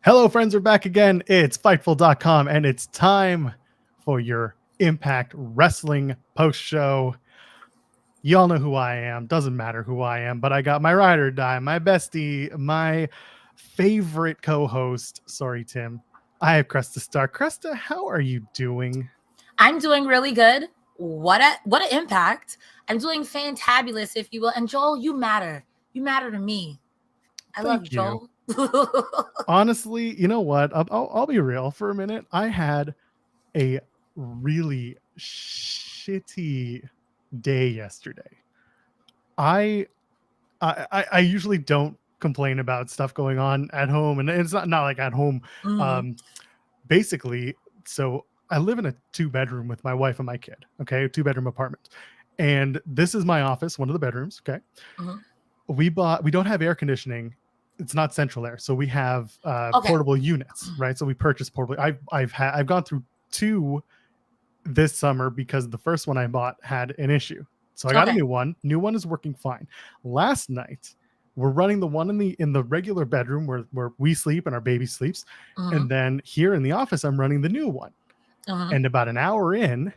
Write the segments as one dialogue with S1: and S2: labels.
S1: Hello, friends. We're back again. It's Fightful.com, and it's time for your Impact Wrestling post-show. Y'all know who I am. Doesn't matter who I am, but I got my ride or die, my bestie, my favorite co-host. Sorry, Tim. I have Cresta Starr. Cresta, how are you doing?
S2: I'm doing really good. What an impact. I'm doing fantabulous, if you will. And Joel, you matter. You matter to me. I love you, Joel.
S1: Honestly, you know what? I'll be real for a minute. I had a really shitty day yesterday. I usually don't complain about stuff going on at home, and it's not like at home. Basically, so I live in a 2-bedroom with my wife and my kid. Okay, a 2-bedroom apartment, and this is my office, one of the bedrooms. Okay, we don't have air conditioning. It's not central air, so we have portable units, right? So we purchased portable. I've gone through 2 this summer because the first one I bought had an issue. So I got a new one. New one is working fine. Last night, we're running the one in the regular bedroom where we sleep and our baby sleeps. And then here in the office, I'm running the new one. And about an hour in,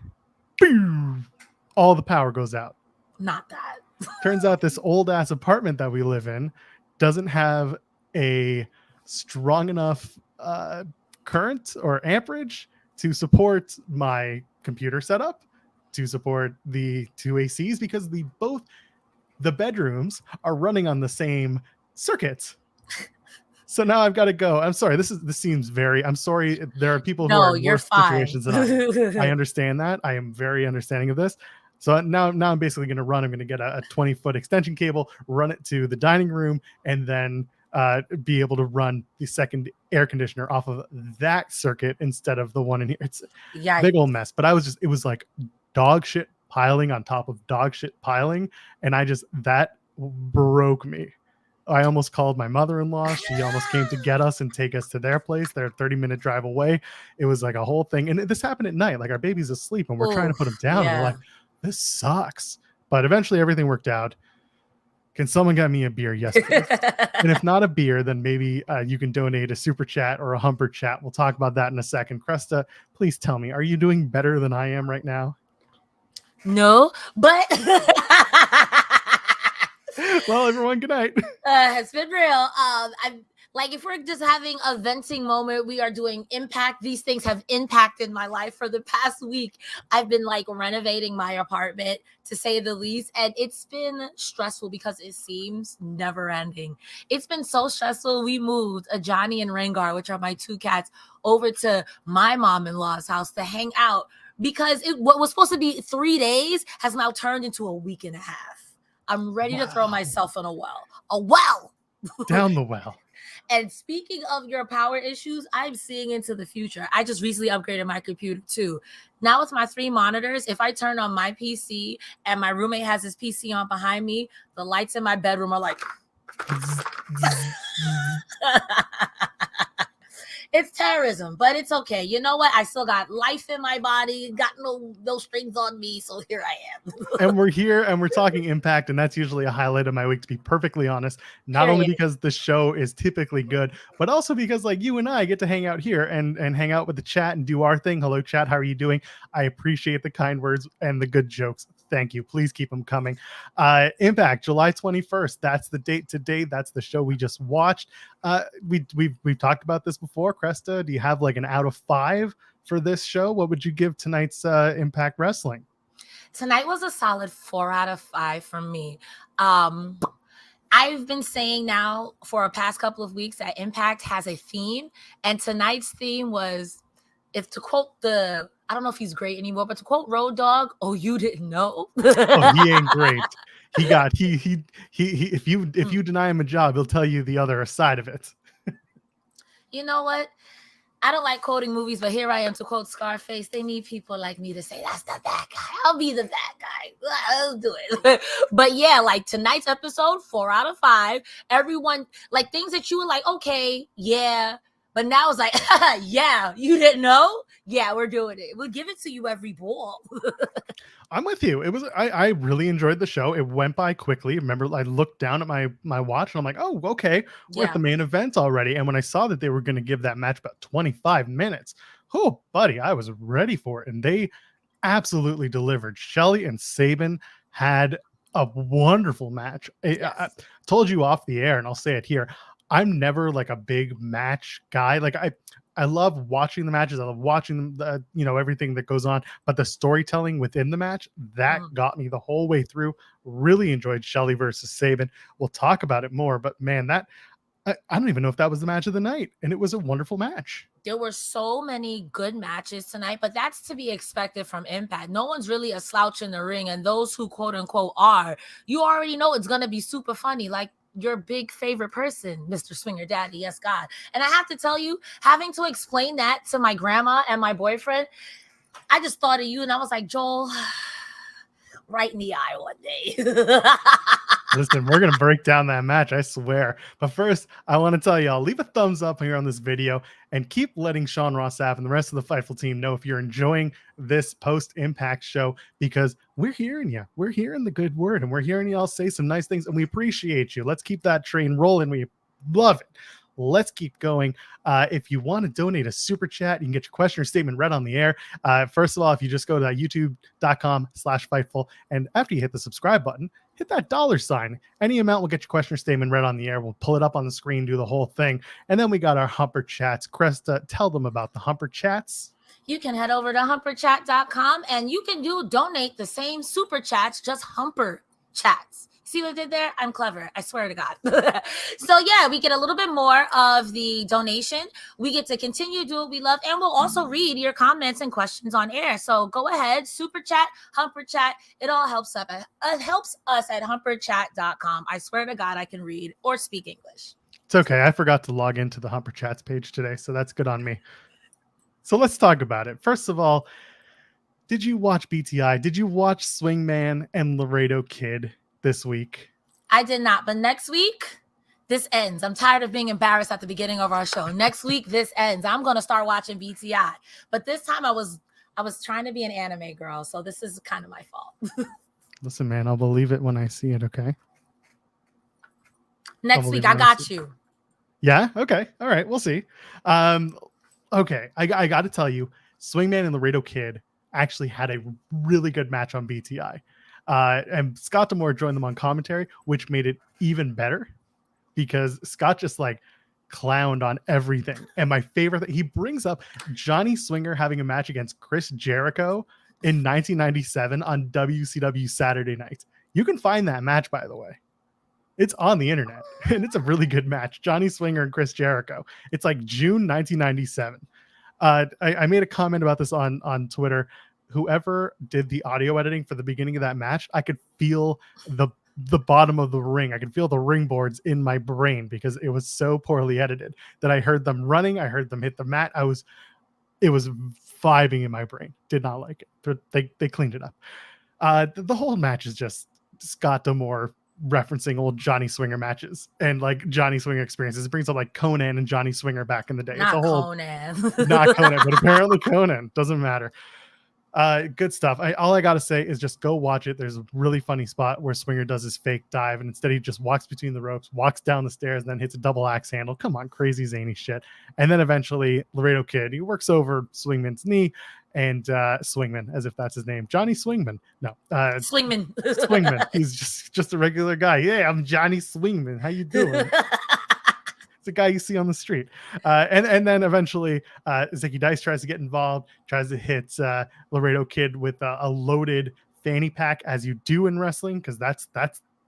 S1: boom, all the power goes out.
S2: Not that.
S1: Turns out this old ass apartment that we live in doesn't have a strong enough current or amperage to support my computer setup, to support the 2 ACs, because both the bedrooms are running on the same circuits. So now I've got to go. I'm sorry. This seems I'm sorry. There are people who are in worse situations than I understand that. I am very understanding of this. So now I'm basically going to run. I'm going to get a 20-foot extension cable, run it to the dining room, and then be able to run the second air conditioner off of that circuit instead of the one in here. It's a big old mess. But it was like dog shit piling on top of dog shit piling. And that broke me. I almost called my mother-in-law. She almost came to get us and take us to their place. They're a 30-minute drive away. It was like a whole thing. And this happened at night. Like, our baby's asleep and we're trying to put him down. And we're like, this sucks. But eventually everything worked out. Can someone get me a beer? Yes, please. And if not a beer, then maybe you can donate a super chat or a humper chat. We'll talk about that in a second. Cresta, please tell me, are you doing better than I am right now?
S2: No, but
S1: well, everyone, good night.
S2: It's been real. If we're just having a venting moment, we are doing impact. These things have impacted my life for the past week. I've been renovating my apartment, to say the least. And it's been stressful because it seems never ending. It's been so stressful. We moved Johnny and Rengar, which are my 2 cats, over to my mom-in-law's house to hang out because what was supposed to be 3 days has now turned into a week and a half. I'm ready to throw myself in a well.
S1: Down the well.
S2: And speaking of your power issues, I'm seeing into the future. I just recently upgraded my computer too. Now with my 3 monitors, if I turn on my PC and my roommate has his PC on behind me, the lights in my bedroom are like... It's terrorism, but it's okay. You know what? I still got life in my body, got no strings on me, so here I am.
S1: And we're here, and we're talking Impact, and that's usually a highlight of my week, to be perfectly honest. Not only because the show is typically good, but also because you and I get to hang out here and hang out with the chat and do our thing. Hello, chat. How are you doing? I appreciate the kind words and the good jokes. Thank you. Please keep them coming. Impact, July 21st. That's the date today. That's the show we just watched. We've talked about this before. Cresta, do you have an out of 5 for this show? What would you give tonight's Impact Wrestling?
S2: Tonight was a solid 4 out of 5 for me. I've been saying now for a past couple of weeks that Impact has a theme, and tonight's theme was, if to quote I don't know if he's great anymore, but to quote Road Dogg, "Oh, you didn't know."
S1: Oh, he ain't great. If you deny him a job, he'll tell you the other side of it.
S2: You know what? I don't like quoting movies, but here I am to quote Scarface. They need people like me to say, that's the bad guy. I'll be the bad guy. I'll do it. But yeah, tonight's episode, 4 out of 5. Everyone, things that you were okay, yeah. But now it's yeah, you didn't know? Yeah, we're doing it. We'll give it to you every ball.
S1: I'm with you. It was I really enjoyed the show. It went by quickly. Remember, I looked down at my watch and I'm like, oh, okay, we're at
S2: Yeah.
S1: the main event already. And when I saw that they were going to give that match about 25 minutes, oh, buddy, I was ready for it. And they absolutely delivered. Shelley and Sabin had a wonderful match. I told you off the air, and I'll say it here. I'm never like a big match guy. Like I love watching the matches. I love watching the everything that goes on, but the storytelling within the match that got me the whole way through. Really enjoyed Shelley versus Sabin. We'll talk about it more, but man, that I don't even know if that was the match of the night, and it was a wonderful match.
S2: There were so many good matches tonight, but that's to be expected from Impact. No one's really a slouch in the ring, and those who quote unquote are, you already know it's gonna be super funny. Like your big favorite person, Mr. Swinger Daddy, yes, God. And I have to tell you, having to explain that to my grandma and my boyfriend, I just thought of you, and I was like, Joel, right in the eye one day.
S1: Listen, we're going to break down that match, I swear. But first, I want to tell y'all, leave a thumbs up here on this video and keep letting Sean Ross Sapp and the rest of the Fightful team know if you're enjoying this post-Impact show, because we're hearing you. We're hearing the good word, and we're hearing y'all say some nice things, and we appreciate you. Let's keep that train rolling. We love it. Let's keep going. If you want to donate a super chat, you can get your question or statement read on the air. First of all, if you just go to youtube.com/Fightful, and after you hit the subscribe button, hit that $. Any amount will get your question or statement read on the air. We'll pull it up on the screen, do the whole thing. And then we got our Humper Chats. Cresta, tell them about the Humper Chats.
S2: You can head over to humperchat.com and you can donate the same super chats, just Humper Chats. See what I did there? I'm clever. I swear to God. So yeah, we get a little bit more of the donation. We get to continue to do what we love, and we'll also read your comments and questions on air. So go ahead, super chat, Humper Chat. It all helps us. It helps us at humperchat.com. I swear to God, I can read or speak English.
S1: It's okay. I forgot to log into the Humper Chats page today, so that's good on me. So let's talk about it. First of all, did you watch BTI? Did you watch Swingman and Laredo Kid this week?
S2: I did not, but next week this ends. I'm tired of being embarrassed at the beginning of our show. Next week this ends. I'm gonna start watching BTI, but this time I was trying to be an anime girl, so this is kind of my fault.
S1: Listen, man, I'll believe it when I see it. Okay.
S2: Next week I got you.
S1: Yeah. Okay. All right. We'll see. Okay. I got to tell you, Swingman and Laredo Kid actually had a really good match on BTI. And Scott D'Amore joined them on commentary, which made it even better because Scott just like clowned on everything. And my favorite thing, he brings up Johnny Swinger having a match against Chris Jericho in 1997 on WCW Saturday Night. You can find that match, by the way. It's on the internet, and it's a really good match. Johnny Swinger and Chris Jericho. It's like June 1997. I made a comment about this on Twitter. Whoever did the audio editing for the beginning of that match, I could feel the bottom of the ring. I could feel the ring boards in my brain because it was so poorly edited that I heard them running. I heard them hit the mat. It was vibing in my brain. Did not like it. They cleaned it up. The whole match is just Scott D'Amore referencing old Johnny Swinger matches and like Johnny Swinger experiences. It brings up like Conan and Johnny Swinger back in the day.
S2: Not
S1: it's a whole
S2: Conan.
S1: Not Conan, but apparently Conan. Doesn't matter. Good stuff. All I gotta say is just go watch it. There's a really funny spot where Swinger does his fake dive, and instead he just walks between the ropes, walks down the stairs, and then hits a double axe handle. Come on, crazy zany shit. And then eventually Laredo Kid, he works over Swingman's knee, and Swingman, as if that's his name, Johnny Swingman. No,
S2: Swingman.
S1: Swingman. He's just a regular guy. Yeah, I'm Johnny Swingman. How you doing? The guy you see on the street. And then eventually Zicky Dice tries to get involved, tries to hit Laredo Kid with a loaded fanny pack, as you do in wrestling, because that's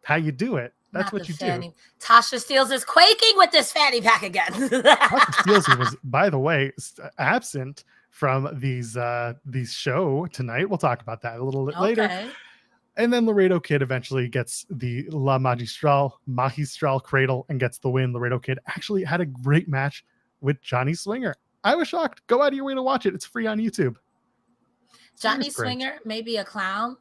S1: how you do it. That's what you do.
S2: Tasha Steelz is quaking with this fanny pack again.
S1: Tasha Steelz, who was, by the way, absent from these show tonight. We'll talk about that a little bit later. And then Laredo Kid eventually gets the La Magistral cradle and gets the win. Laredo Kid actually had a great match with Johnny Swinger. I was shocked. Go out of your way to watch it. It's free on YouTube.
S2: Johnny Swinger may be a clown,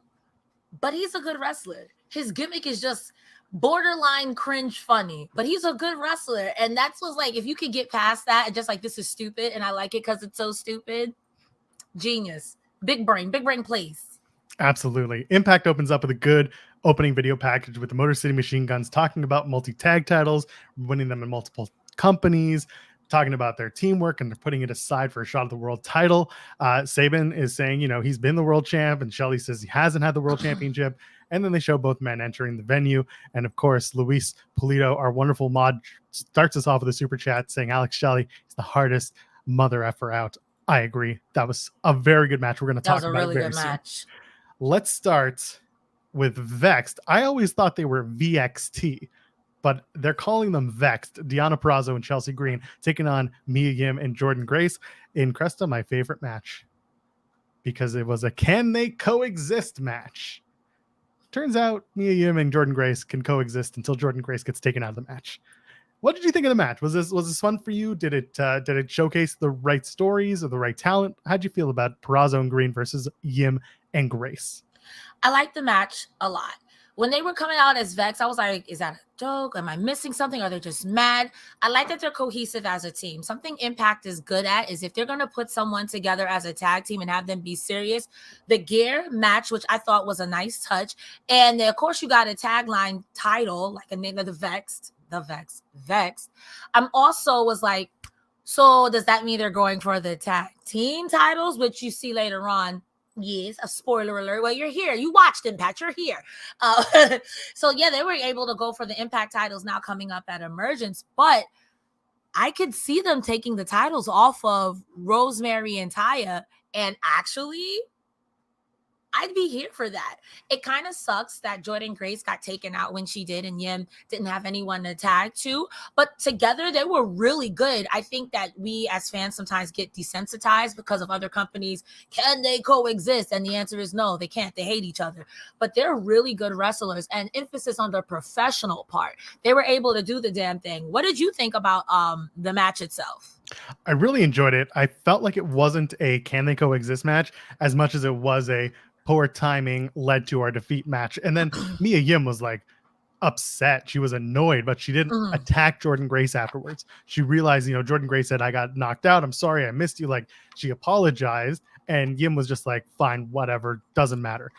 S2: but he's a good wrestler. His gimmick is just borderline cringe funny, but he's a good wrestler. And that's what's like, if you could get past that and just like, this is stupid and I like it because it's so stupid, Genius. Big brain, please.
S1: Absolutely. Impact opens up with a good opening video package with the Motor City Machine Guns talking about multi-tag titles, winning them in multiple companies, talking about their teamwork, and they're putting it aside for a shot at the world title. Sabin is saying, he's been the world champ, and Shelley says he hasn't had the world championship. And then they show both men entering the venue. And of course, Luis Polito, our wonderful mod, starts us off with a super chat saying Alex Shelley is the hardest mother effer out. I agree. That was a very good match. We're going to talk about it very soon. That was a really good match. Let's start with Vexed. I always thought they were VXT, but they're calling them Vexed. Deonna Purrazzo and Chelsea Green taking on Mia Yim and Jordynne Grace in Cresta, my favorite match, because it was a can they coexist match. Turns out Mia Yim and Jordynne Grace can coexist until Jordynne Grace gets taken out of the match. What did you think of the match? Was this fun for you? Did it showcase the right stories or the right talent? How'd you feel about Purrazzo and Green versus Yim and Grace?
S2: I liked the match a lot. When they were coming out as Vex, I was like, is that a joke? Am I missing something? Are they just mad? I like that they're cohesive as a team. Something Impact is good at is if they're going to put someone together as a tag team and have them be serious, the gear match, which I thought was a nice touch. And then, of course, you got a tagline title, like a name of the Vexed. I'm also was like, so does that mean they're going for the tag team titles, which you see later on? Yes, a spoiler alert. Well, you're here. You watched Impact. You're here. So, yeah, they were able to go for the Impact titles now coming up at Emergence. But I could see them taking the titles off of Rosemary and Taya. And actually, I'd be here for that. It kind of sucks that Jordynne Grace got taken out when she did and Yim didn't have anyone to tag to. But together, they were really good. I think that we as fans sometimes get desensitized because of other companies. Can they coexist? And the answer is no, they can't. They hate each other. But they're really good wrestlers, and emphasis on the professional part. They were able to do the damn thing. What did you think about the match itself?
S1: I really enjoyed it. I felt like it wasn't a can they coexist match as much as it was a poor timing led to our defeat match. And then Mia Yim was like upset. She was annoyed, but she didn't attack Jordynne Grace afterwards. She realized, Jordynne Grace said, I got knocked out. I'm sorry. I missed you. Like, she apologized. And Yim was just like, fine, whatever. Doesn't matter.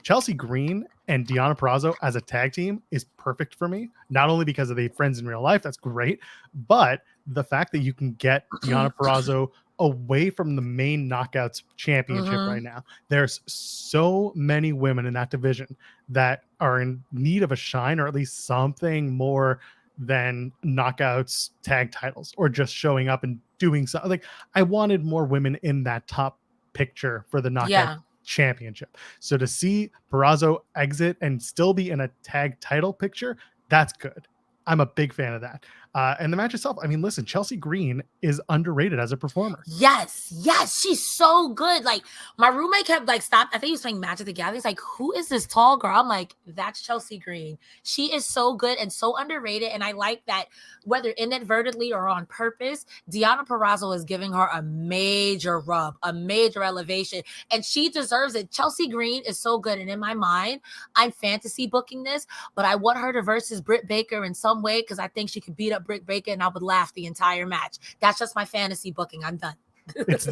S1: Chelsea Green and Deonna Purrazzo as a tag team is perfect for me. Not only because of the friends in real life, that's great, but the fact that you can get Deonna Purrazzo away from the main Knockouts championship right now. There's so many women in that division that are in need of a shine, or at least something more than Knockouts tag titles, or just showing up and doing something. Like, I wanted more women in that top picture for the Knockout championship. So to see Purrazzo exit and still be in a tag title picture, that's good. I'm a big fan of that. And the match itself, I mean, listen, Chelsea Green is underrated as a performer.
S2: Yes, she's so good. Like, my roommate kept stopped. I think he was playing Magic the Gathering. He's like, who is this tall girl? I'm like, that's Chelsea Green. She is so good and so underrated. And I like that, whether inadvertently or on purpose, Deonna Purrazzo is giving her a major rub, a major elevation, and she deserves it. Chelsea Green is so good. And in my mind, I'm fantasy booking this, but I want her to versus Britt Baker in some way, because I think she could beat up Britt Baker and I would laugh the entire match. That's just my fantasy booking. I'm done.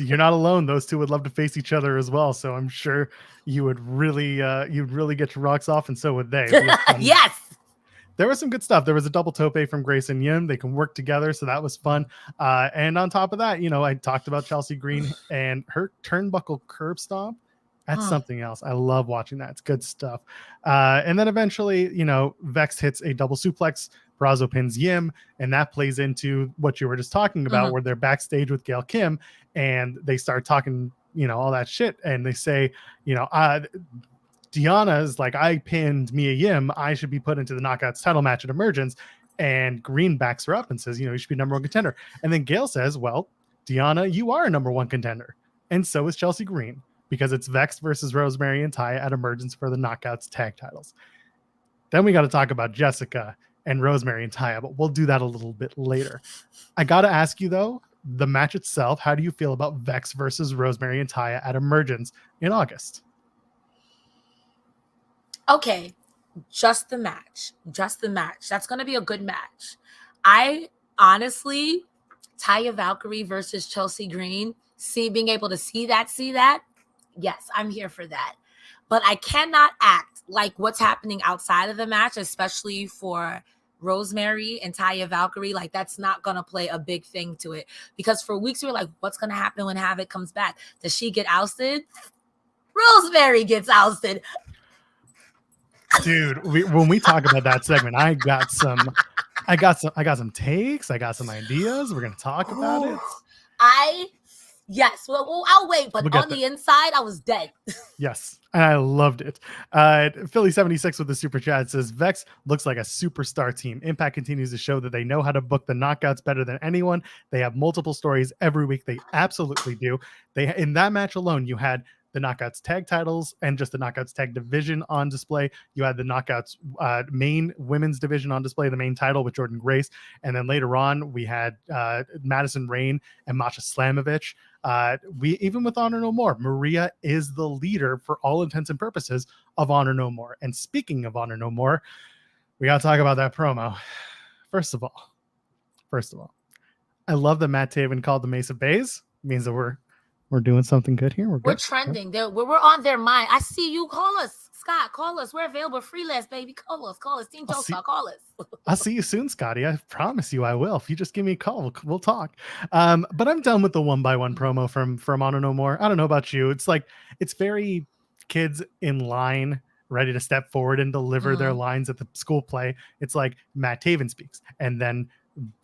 S1: You're not alone. Those two would love to face each other as well. So I'm sure you would really, you'd really get your rocks off, and so would they.
S2: Yes.
S1: There was some good stuff. There was a double tope from Grace and Yim. They can work together, so that was fun. And on top of that, I talked about Chelsea Green and her turnbuckle curb stomp. That's something else. I love watching that. It's good stuff. And then eventually, Vex hits a double suplex. Purrazzo pins Yim, and that plays into what you were just talking about, where they're backstage with Gail Kim, and they start talking, all that shit, and they say, Deonna is like, I pinned Mia Yim, I should be put into the Knockouts title match at Emergence, and Green backs her up and says, you should be number one contender. And then Gail says, well, Deonna, you are a number one contender, and so is Chelsea Green, because it's Vex versus Rosemary and Taya at Emergence for the Knockouts tag titles. Then we got to talk about Jessika and Rosemary and Taya, but we'll do that a little bit later. I got to ask you, though, the match itself, how do you feel about Vex versus Rosemary and Taya at Emergence in August?
S2: Okay, just the match. That's going to be a good match. I honestly, Taya Valkyrie versus Chelsea Green being able to see that, yes, I'm here for that. But I cannot act like what's happening outside of the match, especially for Rosemary and Taya Valkyrie. Like, that's not going to play a big thing to it. Because for weeks, we were like, what's going to happen when Havoc comes back? Does she get ousted? Rosemary gets ousted.
S1: Dude, when we talk about that segment, I got some takes. I got some ideas. We're going to talk about it.
S2: Yes. Well, I'll wait. But on the inside, I was dead.
S1: Yes. And I loved it. Philly76 with the super chat says, Vex looks like a superstar team. Impact continues to show that they know how to book the knockouts better than anyone. They have multiple stories every week. They absolutely do. In that match alone, you had the Knockouts tag titles and just the Knockouts tag division on display. You had the Knockouts main women's division on display, the main title with Jordynne Grace. And then later on, we had Madison, Rayne, and Masha Slamovich. Even with Honor No More, Maria is the leader for all intents and purposes of Honor No More. And speaking of Honor No More, we got to talk about that promo. First of all, I love that Matt Taven called the Mesa Beys. It means that we're doing something good here. We're
S2: trending. We're on their mind. I see you. Call us, Scott. Call us. We're available. Freelance, baby. Call us. Team Joe, call us.
S1: I'll see you soon, Scotty. I promise you I will. If you just give me a call, we'll talk. But I'm done with the 1x1 promo from Honor No More. I don't know about you. It's like, it's very kids in line, ready to step forward and deliver their lines at the school play. It's like Matt Taven speaks, and then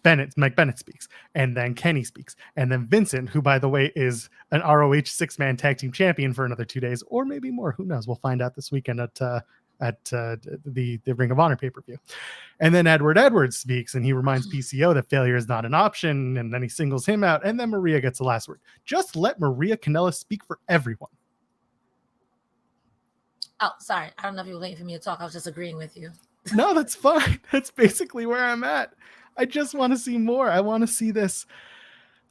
S1: Mike Bennett speaks, and then Kenny speaks, and then Vincent, who by the way is an ROH 6-man tag team champion for another 2 days, or maybe more. Who knows? We'll find out this weekend at the Ring of Honor pay-per-view. And then Edwards speaks, and he reminds PCO that failure is not an option, and then he singles him out, and then Maria gets the last word. Just let Maria Kanellis speak for everyone.
S2: Oh, sorry. I don't know if you were waiting for me to talk. I was just agreeing with you.
S1: No, that's fine. That's basically where I'm at. I just want to see more. I want to see this.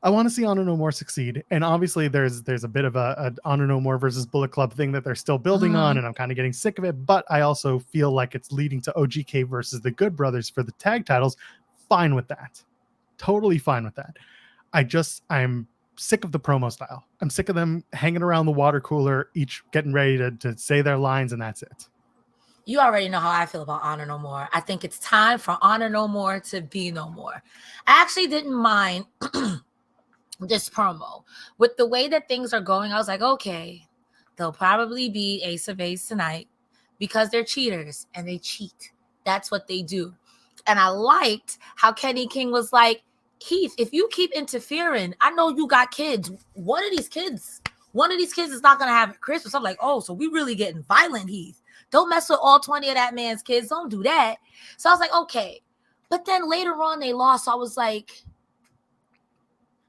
S1: I want to see Honor No More succeed. And obviously there's a bit of a Honor No More versus Bullet Club thing that they're still building on, and I'm kind of getting sick of it. But I also feel like it's leading to OGK versus the Good Brothers for the tag titles. Fine with that. Totally fine with that. I'm sick of the promo style. I'm sick of them hanging around the water cooler, each getting ready to say their lines, and that's it.
S2: You already know how I feel about Honor No More. I think it's time for Honor No More to be no more. I actually didn't mind this promo. With the way that things are going, I was like, okay, they'll probably be Ace of Base tonight because they're cheaters and they cheat. That's what they do. And I liked how Kenny King was like, Keith, if you keep interfering, I know you got kids. One of these kids is not going to have Christmas. I'm like, oh, so we really getting violent, Heath. Don't mess with all 20 of that man's kids. Don't do that. So I was like, okay. But then later on, they lost. So I was like,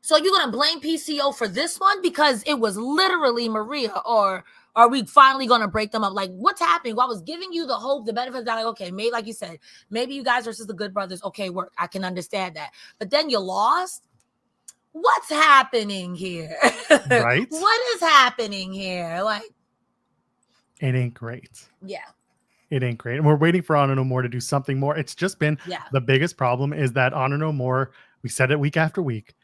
S2: so you're going to blame PCO for this one? Because it was literally Maria. Or are we finally going to break them up? Like, what's happening? Well, I was giving you the hope, the benefits. Like, okay, maybe, like you said, maybe you guys versus the Good Brothers. Okay, work. I can understand that. But then you lost. What's happening here?
S1: Right?
S2: What is happening here? Like,
S1: it ain't great.
S2: Yeah.
S1: It ain't great. And we're waiting for Honor No More to do something more. It's just been the biggest problem is that Honor No More, we said it week after week.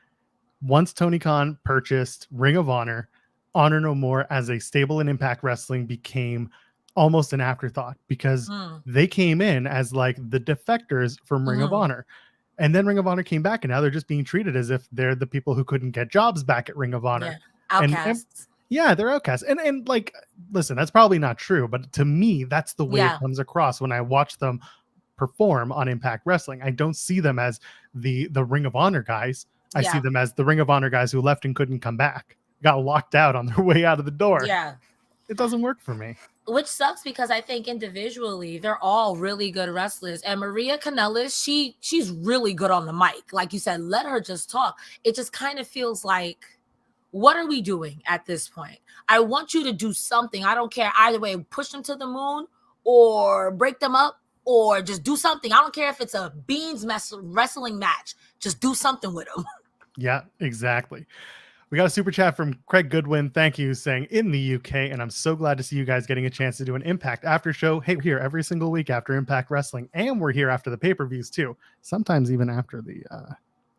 S1: Once Tony Khan purchased Ring of Honor, Honor No More as a stable in Impact Wrestling became almost an afterthought because they came in as like the defectors from Ring of Honor. And then Ring of Honor came back, and now they're just being treated as if they're the people who couldn't get jobs back at Ring of Honor.
S2: Yeah. Outcasts.
S1: Yeah, they're outcasts. And like, listen, that's probably not true, but to me, that's the way it comes across when I watch them perform on Impact Wrestling. I don't see them as the Ring of Honor guys. I see them as the Ring of Honor guys who left and couldn't come back, got locked out on their way out of the door.
S2: Yeah.
S1: It doesn't work for me.
S2: Which sucks because I think individually they're all really good wrestlers. And Maria Kanellis, she's really good on the mic. Like you said, let her just talk. It just kind of feels like, what are we doing at this point? I want you to do something. I don't care either way. Push them to the moon or break them up or just do something. I don't care if it's a beans wrestling match. Just do something with them.
S1: Yeah, exactly. We got a super chat from Craig Goodwin. Thank you, saying in the UK. And I'm so glad to see you guys getting a chance to do an Impact after show. Hey, we're here every single week after Impact Wrestling. And we're here after the pay-per-views too. Sometimes even after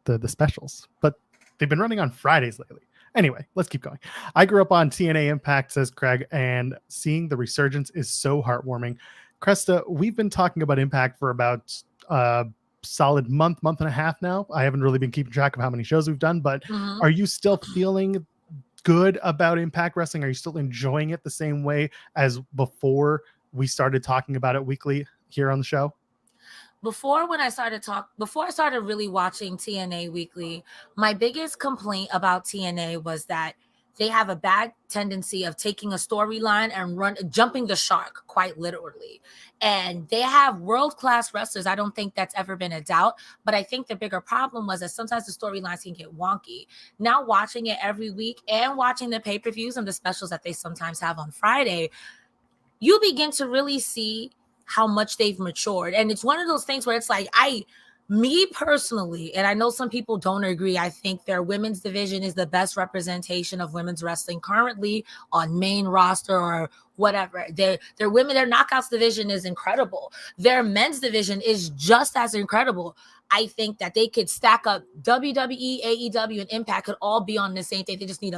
S1: the specials. But they've been running on Fridays lately. Anyway, let's keep going. I grew up on TNA Impact, says Craig, and seeing the resurgence is so heartwarming. Cresta, we've been talking about Impact for about solid month and a half now. I haven't really been keeping track of how many shows we've done, but are you still feeling good about Impact Wrestling? Are you still enjoying it the same way as before we started talking about it weekly here on the show?
S2: Before I started really watching TNA weekly, my biggest complaint about TNA was that they have a bad tendency of taking a storyline and jumping the shark, quite literally. And they have world-class wrestlers. I don't think that's ever been a doubt. But I think the bigger problem was that sometimes the storylines can get wonky. Now watching it every week and watching the pay-per-views and the specials that they sometimes have on Friday, you begin to really see how much they've matured. And it's one of those things where it's like, me personally, and I know some people don't agree, I think their women's division is the best representation of women's wrestling currently on main roster or whatever. Their knockouts division is incredible. Their men's division is just as incredible. I think that they could stack up WWE, AEW, and Impact could all be on the same thing. They just need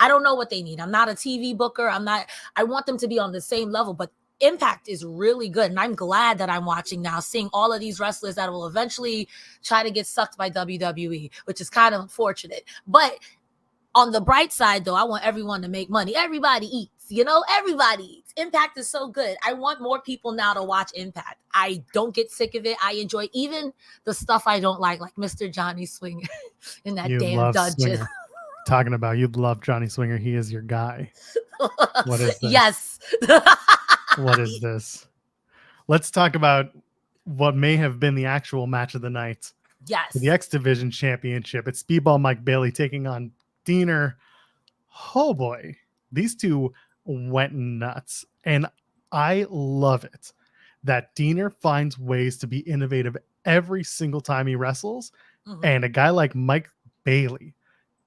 S2: I don't know what they need. I'm not a TV booker. I want them to be on the same level, but Impact is really good. And I'm glad that I'm watching now, seeing all of these wrestlers that will eventually try to get sucked by WWE, which is kind of unfortunate. But on the bright side, though, I want everyone to make money. Everybody eats, everybody eats. Impact is so good. I want more people now to watch Impact. I don't get sick of it. I enjoy even the stuff I don't like Mr. Johnny Swinger in that damn dungeon.
S1: Talking about, you'd love Johnny Swinger. He is your guy. What is this?
S2: Yes.
S1: What is this? Let's talk about what may have been the actual match of the night.
S2: Yes.
S1: The X Division Championship. It's Speedball Mike Bailey taking on Deonna. Oh boy. These two went nuts. And I love it that Deonna finds ways to be innovative every single time he wrestles. Mm-hmm. And a guy like Mike Bailey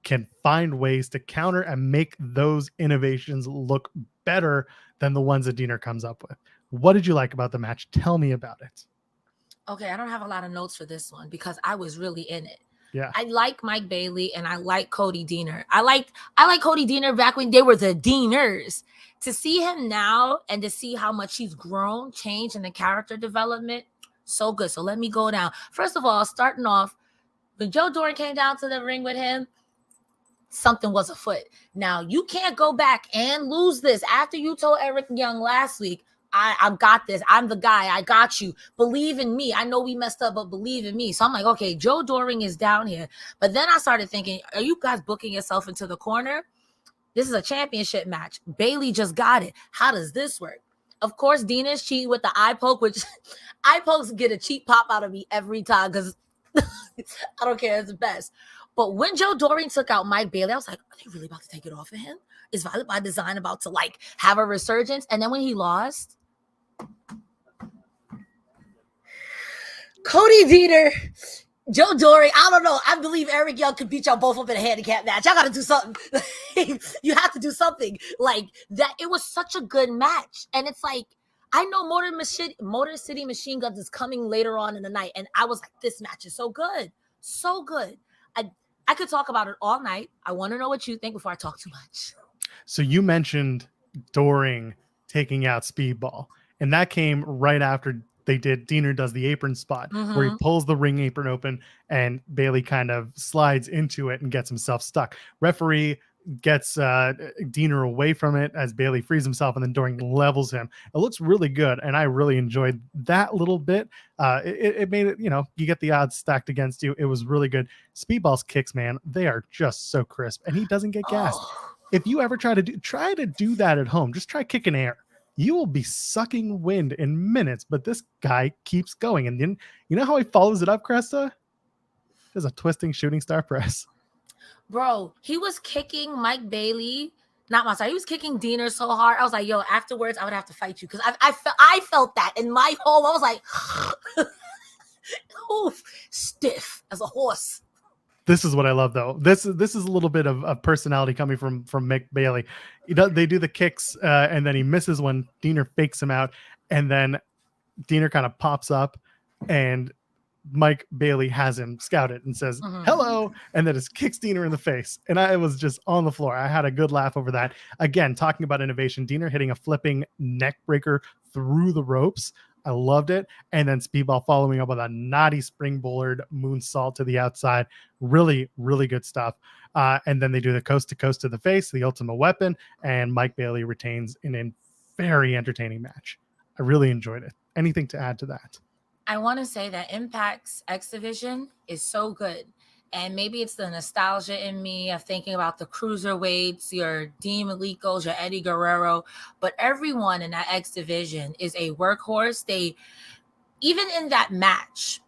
S1: can find ways to counter and make those innovations look better than the ones that Deonna comes up with. What did you like about the match? Tell me about it.
S2: Okay, I don't have a lot of notes for this one because I was really in it.
S1: Yeah.
S2: I like Mike Bailey and I like Cody Deonna. I like Cody Deonna back when they were the Deanners. To see him now and to see how much he's grown, changed in the character development, so good. So let me go down. First of all, starting off, when Joe Doran came down to the ring with him, something was afoot. Now, you can't go back and lose this after you told Eric Young last week, I've got this. I'm the guy. I got you. Believe in me. I know we messed up, but believe in me. So I'm like, okay, Joe Doring is down here. But then I started thinking, are you guys booking yourself into the corner? This is a championship match. Bailey just got it. How does this work? Of course, Deanna's cheating with the eye poke, which eye pokes get a cheap pop out of me every time because I don't care. It's the best. But when Joe Doring took out Mike Bailey, I was like, are they really about to take it off of him? Is Violent by Design about to have a resurgence? And then when he lost, Cody Deonna, Joe Doring, I don't know. I believe Eric Young could beat y'all both up in a handicap match. Y'all got to do something. You have to do something like that. It was such a good match. And it's like, I know Motor City Machine Guns is coming later on in the night. And I was like, this match is so good. So good. I could talk about it all night. I want to know what you think before I talk too much.
S1: So you mentioned Doring taking out Speedball, and that came right after Deonna does the apron spot where he pulls the ring apron open and Bailey kind of slides into it and gets himself stuck. Referee gets Deonna away from it as Bailey frees himself, and then Doring levels him. It looks really good, and I really enjoyed that little bit. It made it, you get the odds stacked against you. It was really good. Speedball's kicks, man, they are just so crisp, and he doesn't get gassed. If you ever try to do that at home, just try kicking air. You will be sucking wind in minutes, but this guy keeps going. And then, you know how he follows it up, Cresta? There's a twisting shooting star press.
S2: Bro, he was kicking Mike Bailey, he was kicking Deonna so hard. I was like, yo, afterwards, I would have to fight you. Because I felt that in my home. I was like, oof, stiff as a horse.
S1: This is what I love, though. This is a little bit of personality coming from Mick Bailey. They do the kicks, and then he misses when Deonna fakes him out. And then Deonna kind of pops up, and Mike Bailey has him scouted and says, hello. go, and then just kicks Deonna in the face. And I was just on the floor. I had a good laugh over that. Again, talking about innovation, Deonna hitting a flipping neck breaker through the ropes. I loved it. And then Speedball following up with a naughty springboard moonsault to the outside. Really, really good stuff. And then they do the coast to coast to the face, the ultimate weapon, and Mike Bailey retains in a very entertaining match. I really enjoyed it. Anything to add to that?
S2: I want to say that Impact's X Division is so good. And maybe it's the nostalgia in me of thinking about the cruiserweights, your Dean Malenko's, your Eddie Guerrero, but everyone in that X Division is a workhorse. They, even in that match,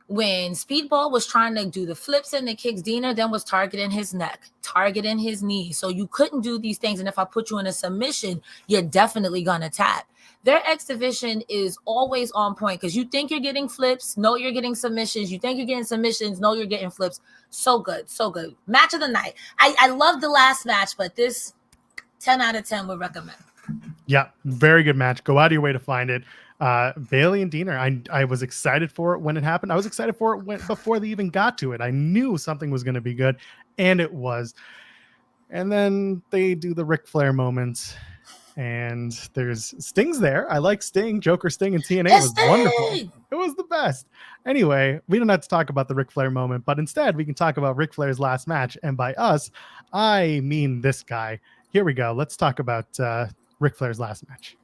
S2: when Speedball was trying to do the flips and the kicks, Deonna then was targeting his neck, targeting his knee. So you couldn't do these things. And if I put you in a submission, you're definitely going to tap. Their X Division is always on point because you think you're getting flips, no, you're getting submissions. You think you're getting submissions, no, you're getting flips. So good, so good. Match of the night. I love the last match, but this 10 out of 10 would recommend.
S1: Yeah, very good match. Go out of your way to find it. Bailey and Deonna, I was excited for it when it happened. I was excited for it before they even got to it. I knew something was going to be good, and it was. And then they do the Ric Flair moments, and there's Sting's there. I like Sting, Joker Sting, and TNA. It was wonderful. It was the best. Anyway, we don't have to talk about the Ric Flair moment, but instead we can talk about Ric Flair's last match. And by us, I mean this guy. Here we go. Let's talk about Ric Flair's last match.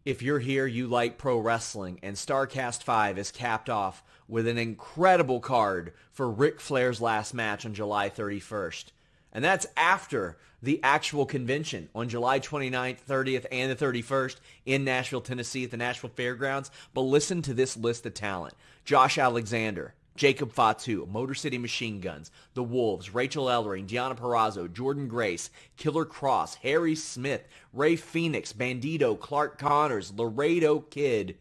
S3: If you're here, you like pro wrestling, and StarCast 5 is capped off with an incredible card for Ric Flair's last match on July 31st. And that's after the actual convention on July 29th, 30th, and the 31st in Nashville, Tennessee at the Nashville Fairgrounds. But listen to this list of talent. Josh Alexander, Jacob Fatu, Motor City Machine Guns, The Wolves, Rachel Ellering, Deonna Purrazzo, Jordynne Grace, Killer Cross, Harry Smith, Ray Phoenix, Bandito, Clark Connors, Laredo Kid.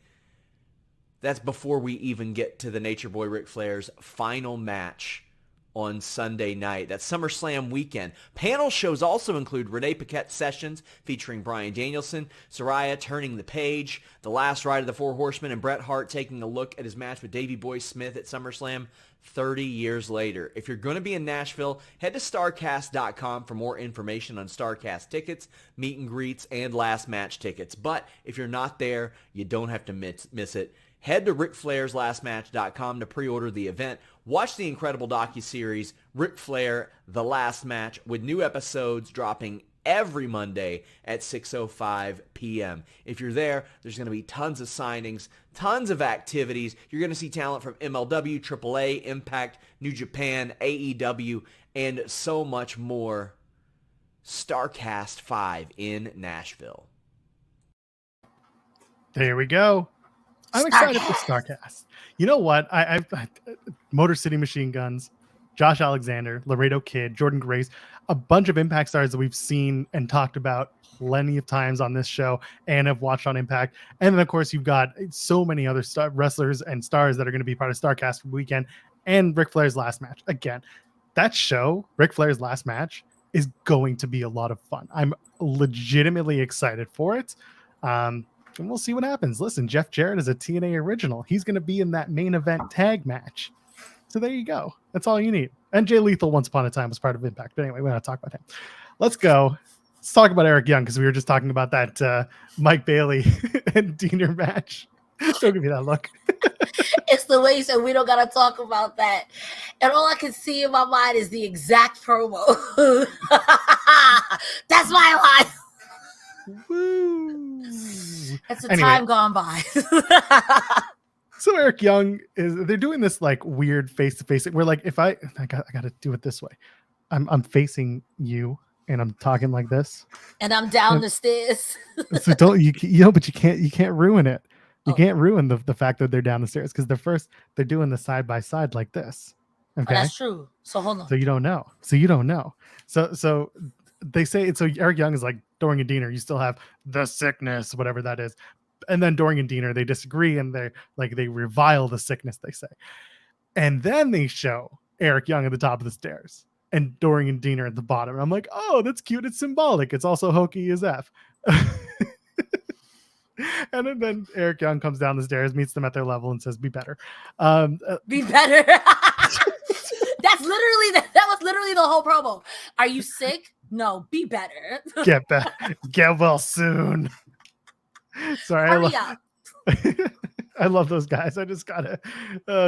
S3: That's before we even get to the Nature Boy Ric Flair's final match on Sunday night. That's SummerSlam weekend. Panel shows also include Renee Paquette Sessions featuring Bryan Danielson, Saraya turning the page, The Last Ride of the Four Horsemen, and Bret Hart taking a look at his match with Davey Boy Smith at SummerSlam 30 years later. If you're going to be in Nashville, head to StarCast.com for more information on StarCast tickets, meet and greets, and last match tickets. But if you're not there, you don't have to miss it. Head to RicFlairsLastMatch.com to pre-order the event. Watch the incredible docuseries Ric Flair, The Last Match, with new episodes dropping every Monday at 6:05 p.m. If you're there, there's going to be tons of signings, tons of activities. You're going to see talent from MLW, AAA, Impact, New Japan, AEW, and so much more. StarCast 5 in Nashville.
S1: There we go. I'm excited for StarCast. You know what? I Motor City Machine Guns, Josh Alexander, Laredo Kid, Jordynne Grace, a bunch of Impact stars that we've seen and talked about plenty of times on this show and have watched on Impact. And then, of course, you've got so many other wrestlers and stars that are going to be part of StarCast weekend and Ric Flair's last match. Again, that show, Ric Flair's last match, is going to be a lot of fun. I'm legitimately excited for it. And we'll see what happens. Listen, Jeff Jarrett is a TNA original. He's going to be in that main event tag match. So there you go. That's all you need. And Jay Lethal once upon a time was part of Impact. But anyway, we're not talking about him. Let's go. Let's talk about Eric Young because we were just talking about that Mike Bailey and Deonna match. Don't give me that look.
S2: It's the way you said we don't got to talk about that. And all I can see in my mind is the exact promo. That's my line.
S1: Woo.
S2: That's a time gone by.
S1: So Eric Young they're doing this like weird face to face. We're like, if I got to do it this way. I'm facing you and I'm talking like this.
S2: And I'm down the stairs.
S1: So but you can't ruin it. You can't ruin the fact that they're down the stairs because they're doing the side by side like this. Okay.
S2: Oh, that's true. So hold on.
S1: So you don't know. So they say, so Eric Young is like, Dorian and Deonna, you still have the sickness, whatever that is. And then Dorian and Deonna, they disagree and they revile the sickness, they say. And then they show Eric Young at the top of the stairs and Dorian and Deonna at the bottom. And I'm like, oh, that's cute. It's symbolic. It's also hokey as F. And then Eric Young comes down the stairs, meets them at their level and says, be better.
S2: Be better. That's literally literally the whole promo. Are you sick? No, be better.
S1: Get back. Get well soon. Sorry,
S2: Hurry up.
S1: I love those guys. I just gotta.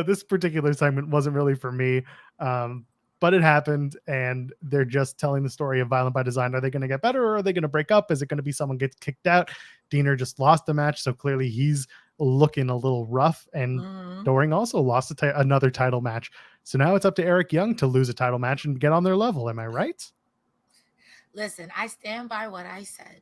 S1: This particular segment wasn't really for me, but it happened, and they're just telling the story of Violent by Design. Are they going to get better, or are they going to break up? Is it going to be someone gets kicked out? Diener just lost the match, so clearly he's looking a little rough, and Doring also lost another title match. So now it's up to Eric Young to lose a title match and get on their level. Am I right?
S2: Listen, I stand by what I said.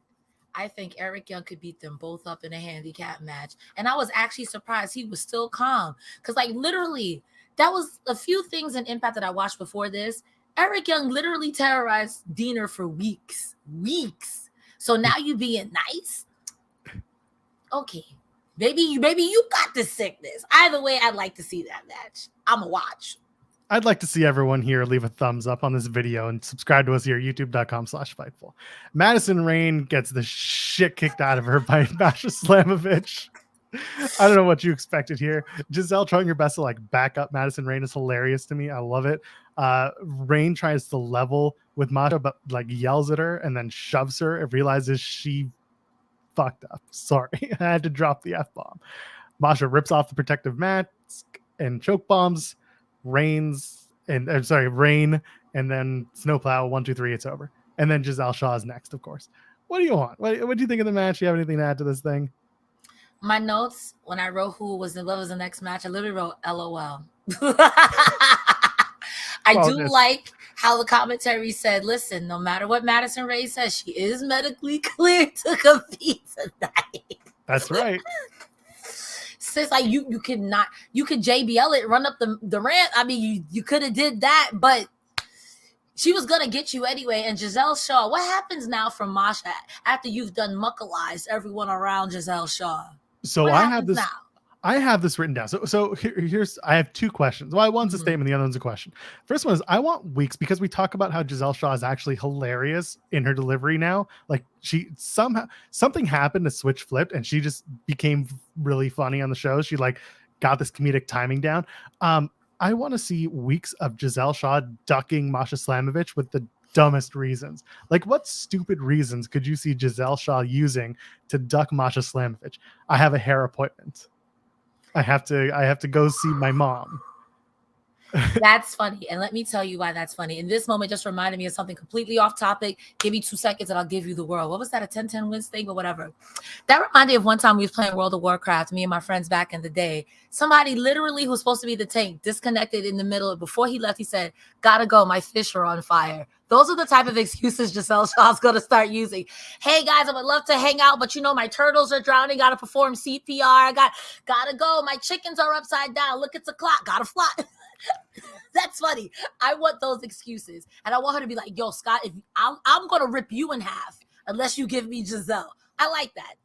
S2: I think Eric Young could beat them both up in a handicap match. And I was actually surprised he was still calm. Because, like, literally, that was a few things in Impact that I watched before this. Eric Young literally terrorized Diener for weeks. Weeks. So now you being nice? Okay. Maybe you got the sickness. Either way, I'd like to see that match. I'm going to watch.
S1: I'd like to see everyone here leave a thumbs up on this video and subscribe to us here, youtube.com/Fightful. Madison Rayne gets the shit kicked out of her by Masha Slamovich. I don't know what you expected here. Giselle trying her best to like back up Madison Rayne is hilarious to me. I love it. Rayne tries to level with Masha, but like yells at her and then shoves her and realizes she fucked up. Sorry, I had to drop the F-bomb. Masha rips off the protective mask and choke bombs. Rayne, and then Snowplow 1, 2, 3. It's over, and then Giselle Shaw is next, of course. What do you want? What do you think of the match? Do you have anything to add to this thing?
S2: My notes when I wrote who was the next match, I literally wrote LOL. Like how the commentary said, "Listen, no matter what Madison Rayne says, she is medically cleared to compete tonight."
S1: That's right.
S2: Sis, like you could JBL it, run up the ramp. I mean, you could have did that, but she was gonna get you anyway. And Giselle Shaw, what happens now from Masha after you've done muckalized everyone around Giselle Shaw?
S1: So I have this written down. So here's I have two questions. Well, one's a statement, the other one's a question. First one is I want weeks because we talk about how Giselle Shaw is actually hilarious in her delivery now. Like she somehow something happened, a switch flipped, and she just became really funny on the show. She like got this comedic timing down. I want to see weeks of Giselle Shaw ducking Masha Slamovich with the dumbest reasons. Like what stupid reasons could you see Giselle Shaw using to duck Masha Slamovich? I have a hair appointment. I have to go see my mom.
S2: That's funny. And let me tell you why that's funny. In this moment, just reminded me of something completely off topic. Give me 2 seconds and I'll give you the world. What was that? A 10-10 wins thing or whatever? That reminded me of one time we was playing World of Warcraft, me and my friends back in the day. Somebody literally who was supposed to be the tank disconnected in the middle. Before he left, he said, "Gotta go. My fish are on fire." Those are the type of excuses Giselle Shaw's going to start using. "Hey, guys, I would love to hang out, but, my turtles are drowning. Got to perform CPR. Gotta go. My chickens are upside down. Look at the clock. Gotta fly." That's funny. I want those excuses. And I want her to be like, "Yo, Scott, if I'm going to rip you in half unless you give me Giselle." I like that.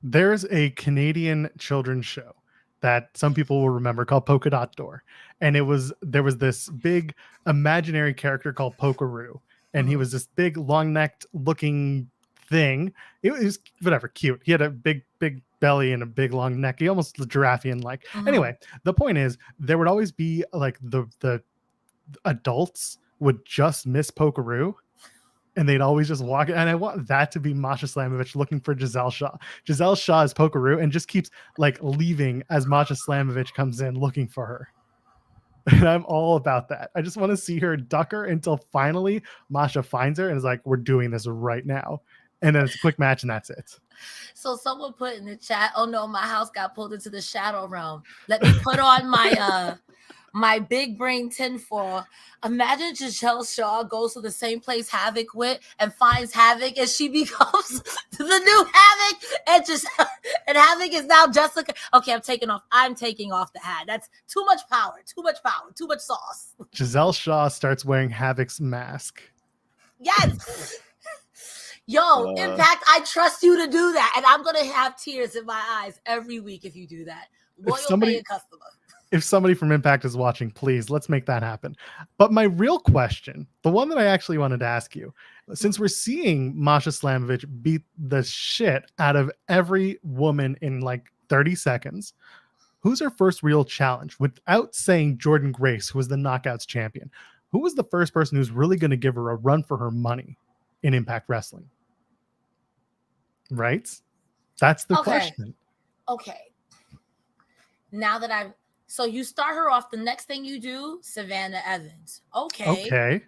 S1: There's a Canadian children's show that some people will remember called Polka Dot Door. And there was this big imaginary character called Pokeroo. And he was this big long-necked looking thing. It was whatever, cute. He had a big belly and a big long neck. He almost giraffian like. Anyway, the point is there would always be like the adults would just miss Pokeroo. And they'd always just walk. And I want that to be Masha Slamovich looking for Giselle Shaw. Giselle Shaw is Pokeroo and just keeps like leaving as Masha Slamovich comes in looking for her. And I'm all about that. I just want to see her duck her until finally Masha finds her and is like, "We're doing this right now." And then it's a quick match and that's it.
S2: So someone put in the chat, "Oh no, my house got pulled into the shadow realm. Let me put on my my big brain tinfoil." Imagine Giselle Shaw goes to the same place Havoc went and finds Havoc, and she becomes the new Havoc, and Havoc is now Jessika. Okay, I'm taking off the hat. That's too much power, too much sauce.
S1: Giselle Shaw starts wearing Havoc's mask.
S2: Yes. Yo, Impact, I trust you to do that. And I'm going to have tears in my eyes every week if you do that. Loyal paying customer.
S1: If somebody from Impact is watching, please, let's make that happen. But my real question, the one that I actually wanted to ask you, since we're seeing Masha Slamovich beat the shit out of every woman in like 30 seconds, who's her first real challenge? Without saying Jordynne Grace, who was the Knockouts champion, who was the first person who's really going to give her a run for her money in Impact Wrestling? Right? That's the question.
S2: Okay. Now that so you start her off, the next thing you do, Savannah Evans. Okay.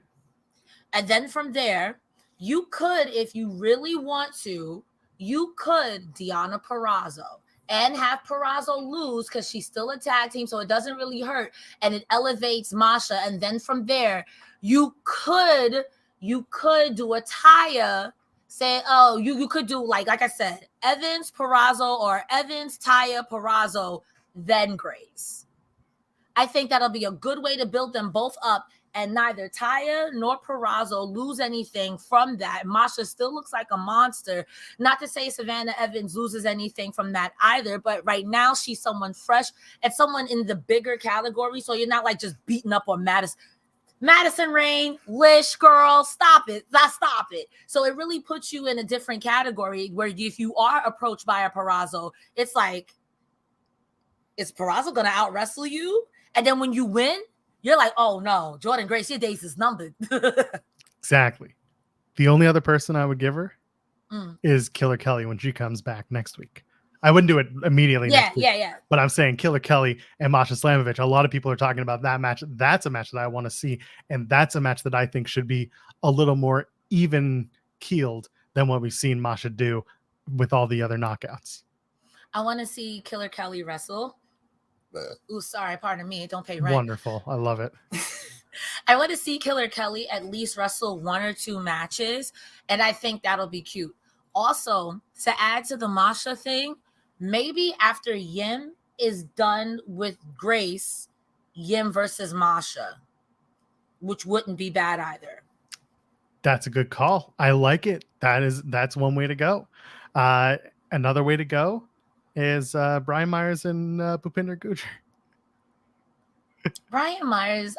S2: And then from there, you could, if you really want to, you could Deonna Purrazzo and have Purrazzo lose because she's still a tag team, so it doesn't really hurt, and it elevates Masha. And then from there, you could do a Taya. Say, oh, you could do like I said, Evans Purrazzo or Evans Taya Purrazzo, then Grace. I think that'll be a good way to build them both up. And neither Taya nor Purrazzo lose anything from that. Masha still looks like a monster. Not to say Savannah Evans loses anything from that either, but right now she's someone fresh and someone in the bigger category. So you're not like just beating up on Madison Rayne, Lish, girl, stop it. Stop it. So it really puts you in a different category where if you are approached by a Purrazzo, it's like, is Purrazzo going to out wrestle you? And then when you win, you're like, oh no, Jordynne Grace, your days is numbered.
S1: Exactly. The only other person I would give her is Killer Kelly when she comes back next week. I wouldn't do it immediately. Next week, but I'm saying Killer Kelly and Masha Slamovich. A lot of people are talking about that match. That's a match that I want to see. And that's a match that I think should be a little more even keeled than what we've seen Masha do with all the other knockouts.
S2: I want to see Killer Kelly wrestle. Ooh, sorry, pardon me. Don't pay rent.
S1: Wonderful. I love it.
S2: I want to see Killer Kelly at least wrestle 1 or 2 matches, and I think that'll be cute. Also, to add to the Masha thing, maybe after Yim is done with Grace, Yim versus Masha, which wouldn't be bad either.
S1: That's a good call. I like it. That's one way to go. Another way to go is Brian Myers and Bhupinder Gujjar.
S2: Brian Myers,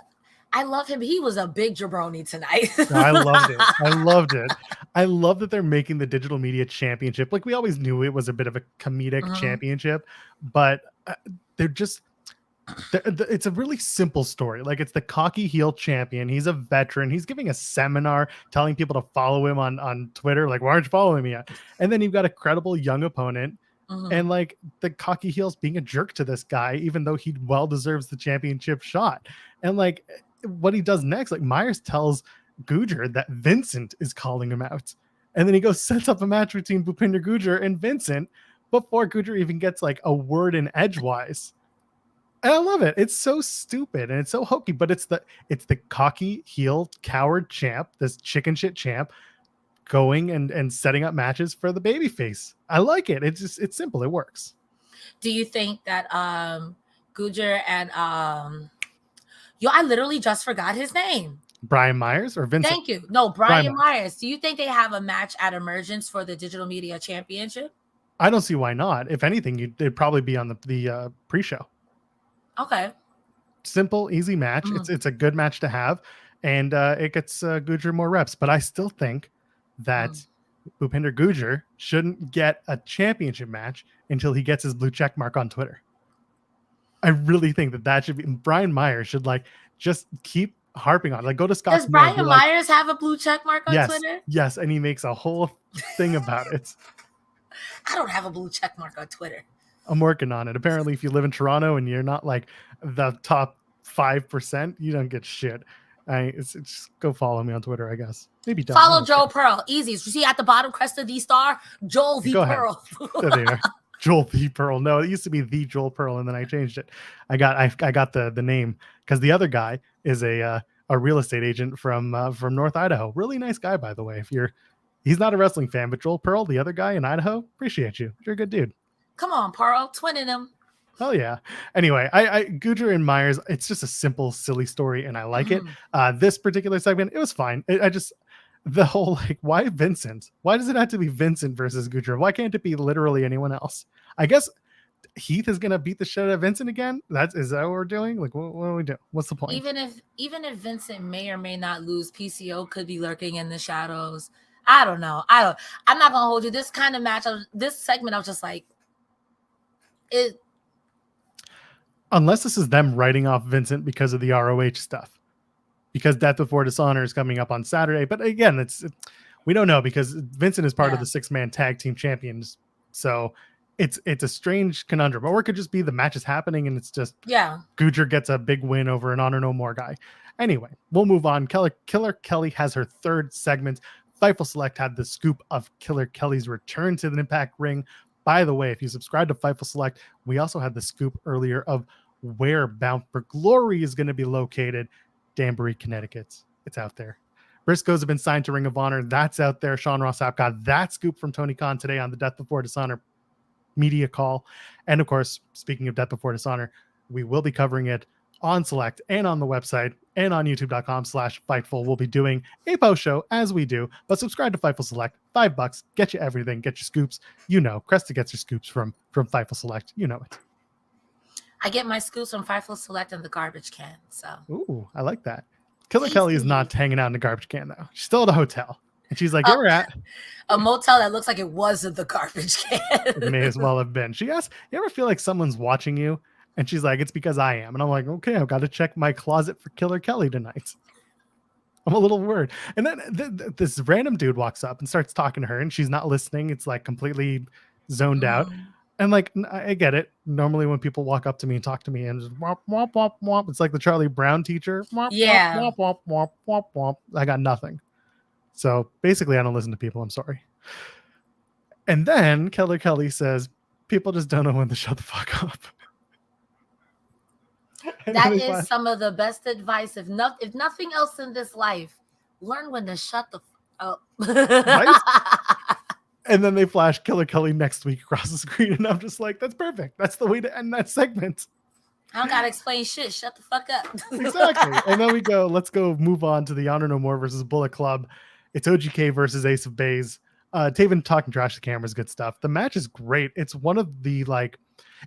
S2: I love him. He was a big jabroni tonight.
S1: I loved it. I love that they're making the digital media championship. Like we always knew it was a bit of a comedic championship, but it's a really simple story. Like it's the cocky heel champion. He's a veteran. He's giving a seminar telling people to follow him on Twitter. Like, why aren't you following me yet? And then you've got a credible young opponent. And like the cocky heel's being a jerk to this guy, even though he well deserves the championship shot. And like what he does next, like Myers tells Gujjar that Vincent is calling him out. And then he goes, sets up a match between Bhupinder Gujjar and Vincent before Gujjar even gets like a word in edgewise. And I love it. It's so stupid and it's so hokey, but it's the cocky heel coward champ, this chicken shit champ, going and setting up matches for the babyface. I like it. It's simple. It works.
S2: Do you think that Gujjar and I literally just forgot his name.
S1: Brian Myers or Vincent?
S2: Thank you. No, Brian Myers. Do you think they have a match at Emergence for the Digital Media Championship?
S1: I don't see why not. If anything, it'd probably be on the pre-show.
S2: Okay.
S1: Simple, easy match. It's a good match to have, and it gets Gujjar more reps. But I still think that Bhupinder Gujjar shouldn't get a championship match until he gets his blue check mark on Twitter. I really think that should be. Brian Myers should like just keep harping on. Like go to Scott.
S2: Does Brian Myers have a blue check mark on Twitter?
S1: Yes, and he makes a whole thing about it.
S2: I don't have a blue check mark on Twitter.
S1: I'm working on it. Apparently, if you live in Toronto and you're not like the top 5%, you don't get shit. It's just go follow me on Twitter, I guess. Maybe don't.
S2: Follow Joel Pearl. Easy. You see at the bottom, Cresta the Starr, Joel the Pearl.
S1: There. Joel the Pearl. No, it used to be the Joel Pearl, and then I changed it. I got the name because the other guy is a real estate agent from North Idaho. Really nice guy, by the way. He's not a wrestling fan, but Joel Pearl, the other guy in Idaho, appreciate you. You're a good dude.
S2: Come on, Pearl, twinning him.
S1: Oh yeah. Anyway, I Gujjar and Myers, it's just a simple, silly story, and I like it. This particular segment, it was fine. The whole like, why Vincent? Why does it have to be Vincent versus Gujjar? Why can't it be literally anyone else? I guess Heath is gonna beat the shit out of Vincent again. Is that what we're doing? Like, what do we do? What's the point?
S2: Even if Vincent may or may not lose, PCO could be lurking in the shadows. I don't know. I'm not gonna hold you. This kind of match, this segment, I was just like, it.
S1: Unless this is them writing off Vincent because of the ROH stuff. because Death Before Dishonor is coming up on Saturday. But again, we don't know because Vincent is part of the 6-man tag team champions. So it's a strange conundrum. Or it could just be the match is happening and it's just Gujar gets a big win over an Honor No More guy. Anyway, we'll move on. Killer Kelly has her third segment. Fightful Select had the scoop of Killer Kelly's return to the Impact ring. By the way, if you subscribe to Fightful Select, we also had the scoop earlier of where Bound for Glory is going to be located. Danbury, Connecticut. It's out there. Briscoes have been signed to Ring of Honor. That's out there. Sean Ross Sapp got that scoop from Tony Khan today on the Death Before Dishonor media call. And of course, speaking of Death Before Dishonor, we will be covering it on Select and on the website and on youtube.com/Fightful. We'll be doing a post show as we do, but subscribe to Fightful Select. $5, get you everything, get your scoops. You know, Cresta gets your scoops from Fightful Select. You know it.
S2: I get my scoops from Fightful Select in the garbage can. So
S1: ooh, I like that. Killer Kelly is not hanging out in the garbage can though. She's still at a hotel. And she's like, "You're at
S2: a motel that looks like it was in the garbage can."
S1: It may as well have been. She asked, "You ever feel like someone's watching you?" And she's like, "It's because I am." And I'm like, "Okay, I've got to check my closet for Killer Kelly tonight." I'm a little worried. And then this random dude walks up and starts talking to her, and she's not listening. It's like completely zoned out. And like, I get it. Normally when people walk up to me and talk to me and just womp, womp, womp, womp, it's like the Charlie Brown teacher. Womp, womp, womp, womp, womp, womp. I got nothing. So basically I don't listen to people. I'm sorry. And then Killer Kelly says, people just don't know when to shut the fuck up.
S2: That is some of the best advice. If nothing else in this life, learn when to shut the fuck up.
S1: Right? And then they flash Killer Kelly next week across the screen. And I'm just like, that's perfect. That's the way to end that segment.
S2: I don't got to explain shit. Shut the fuck up.
S1: Exactly. And then let's go move on to the Honor No More versus Bullet Club. It's OGK versus Ace of Beys. Taven talking trash to the camera is good stuff. The match is great. It's one of the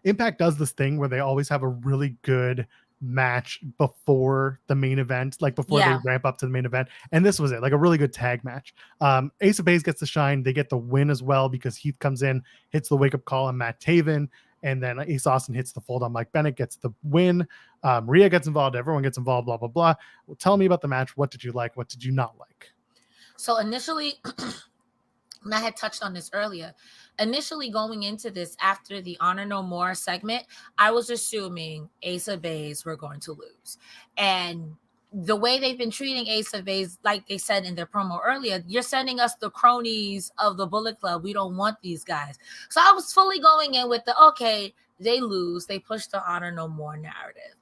S1: Impact does this thing where they always have a really good match before the main event, before they ramp up to the main event. And this was it, a really good tag match. Ace of Beys gets the shine. They get the win as well because Heath comes in, hits the wake-up call on Matt Taven, and then Ace Austin hits the fold on Mike Bennett, gets the win. Rhea gets involved. Everyone gets involved, blah, blah, blah. Well, tell me about the match. What did you like? What did you not like?
S2: So initially, and I had touched on this earlier, initially going into this after the Honor No More segment, I was assuming Ace of Beys were going to lose. And the way they've been treating Ace of Beys, like they said in their promo earlier, you're sending us the cronies of the Bullet Club. We don't want these guys. So I was fully going in with okay, they lose. They push the Honor No More narrative.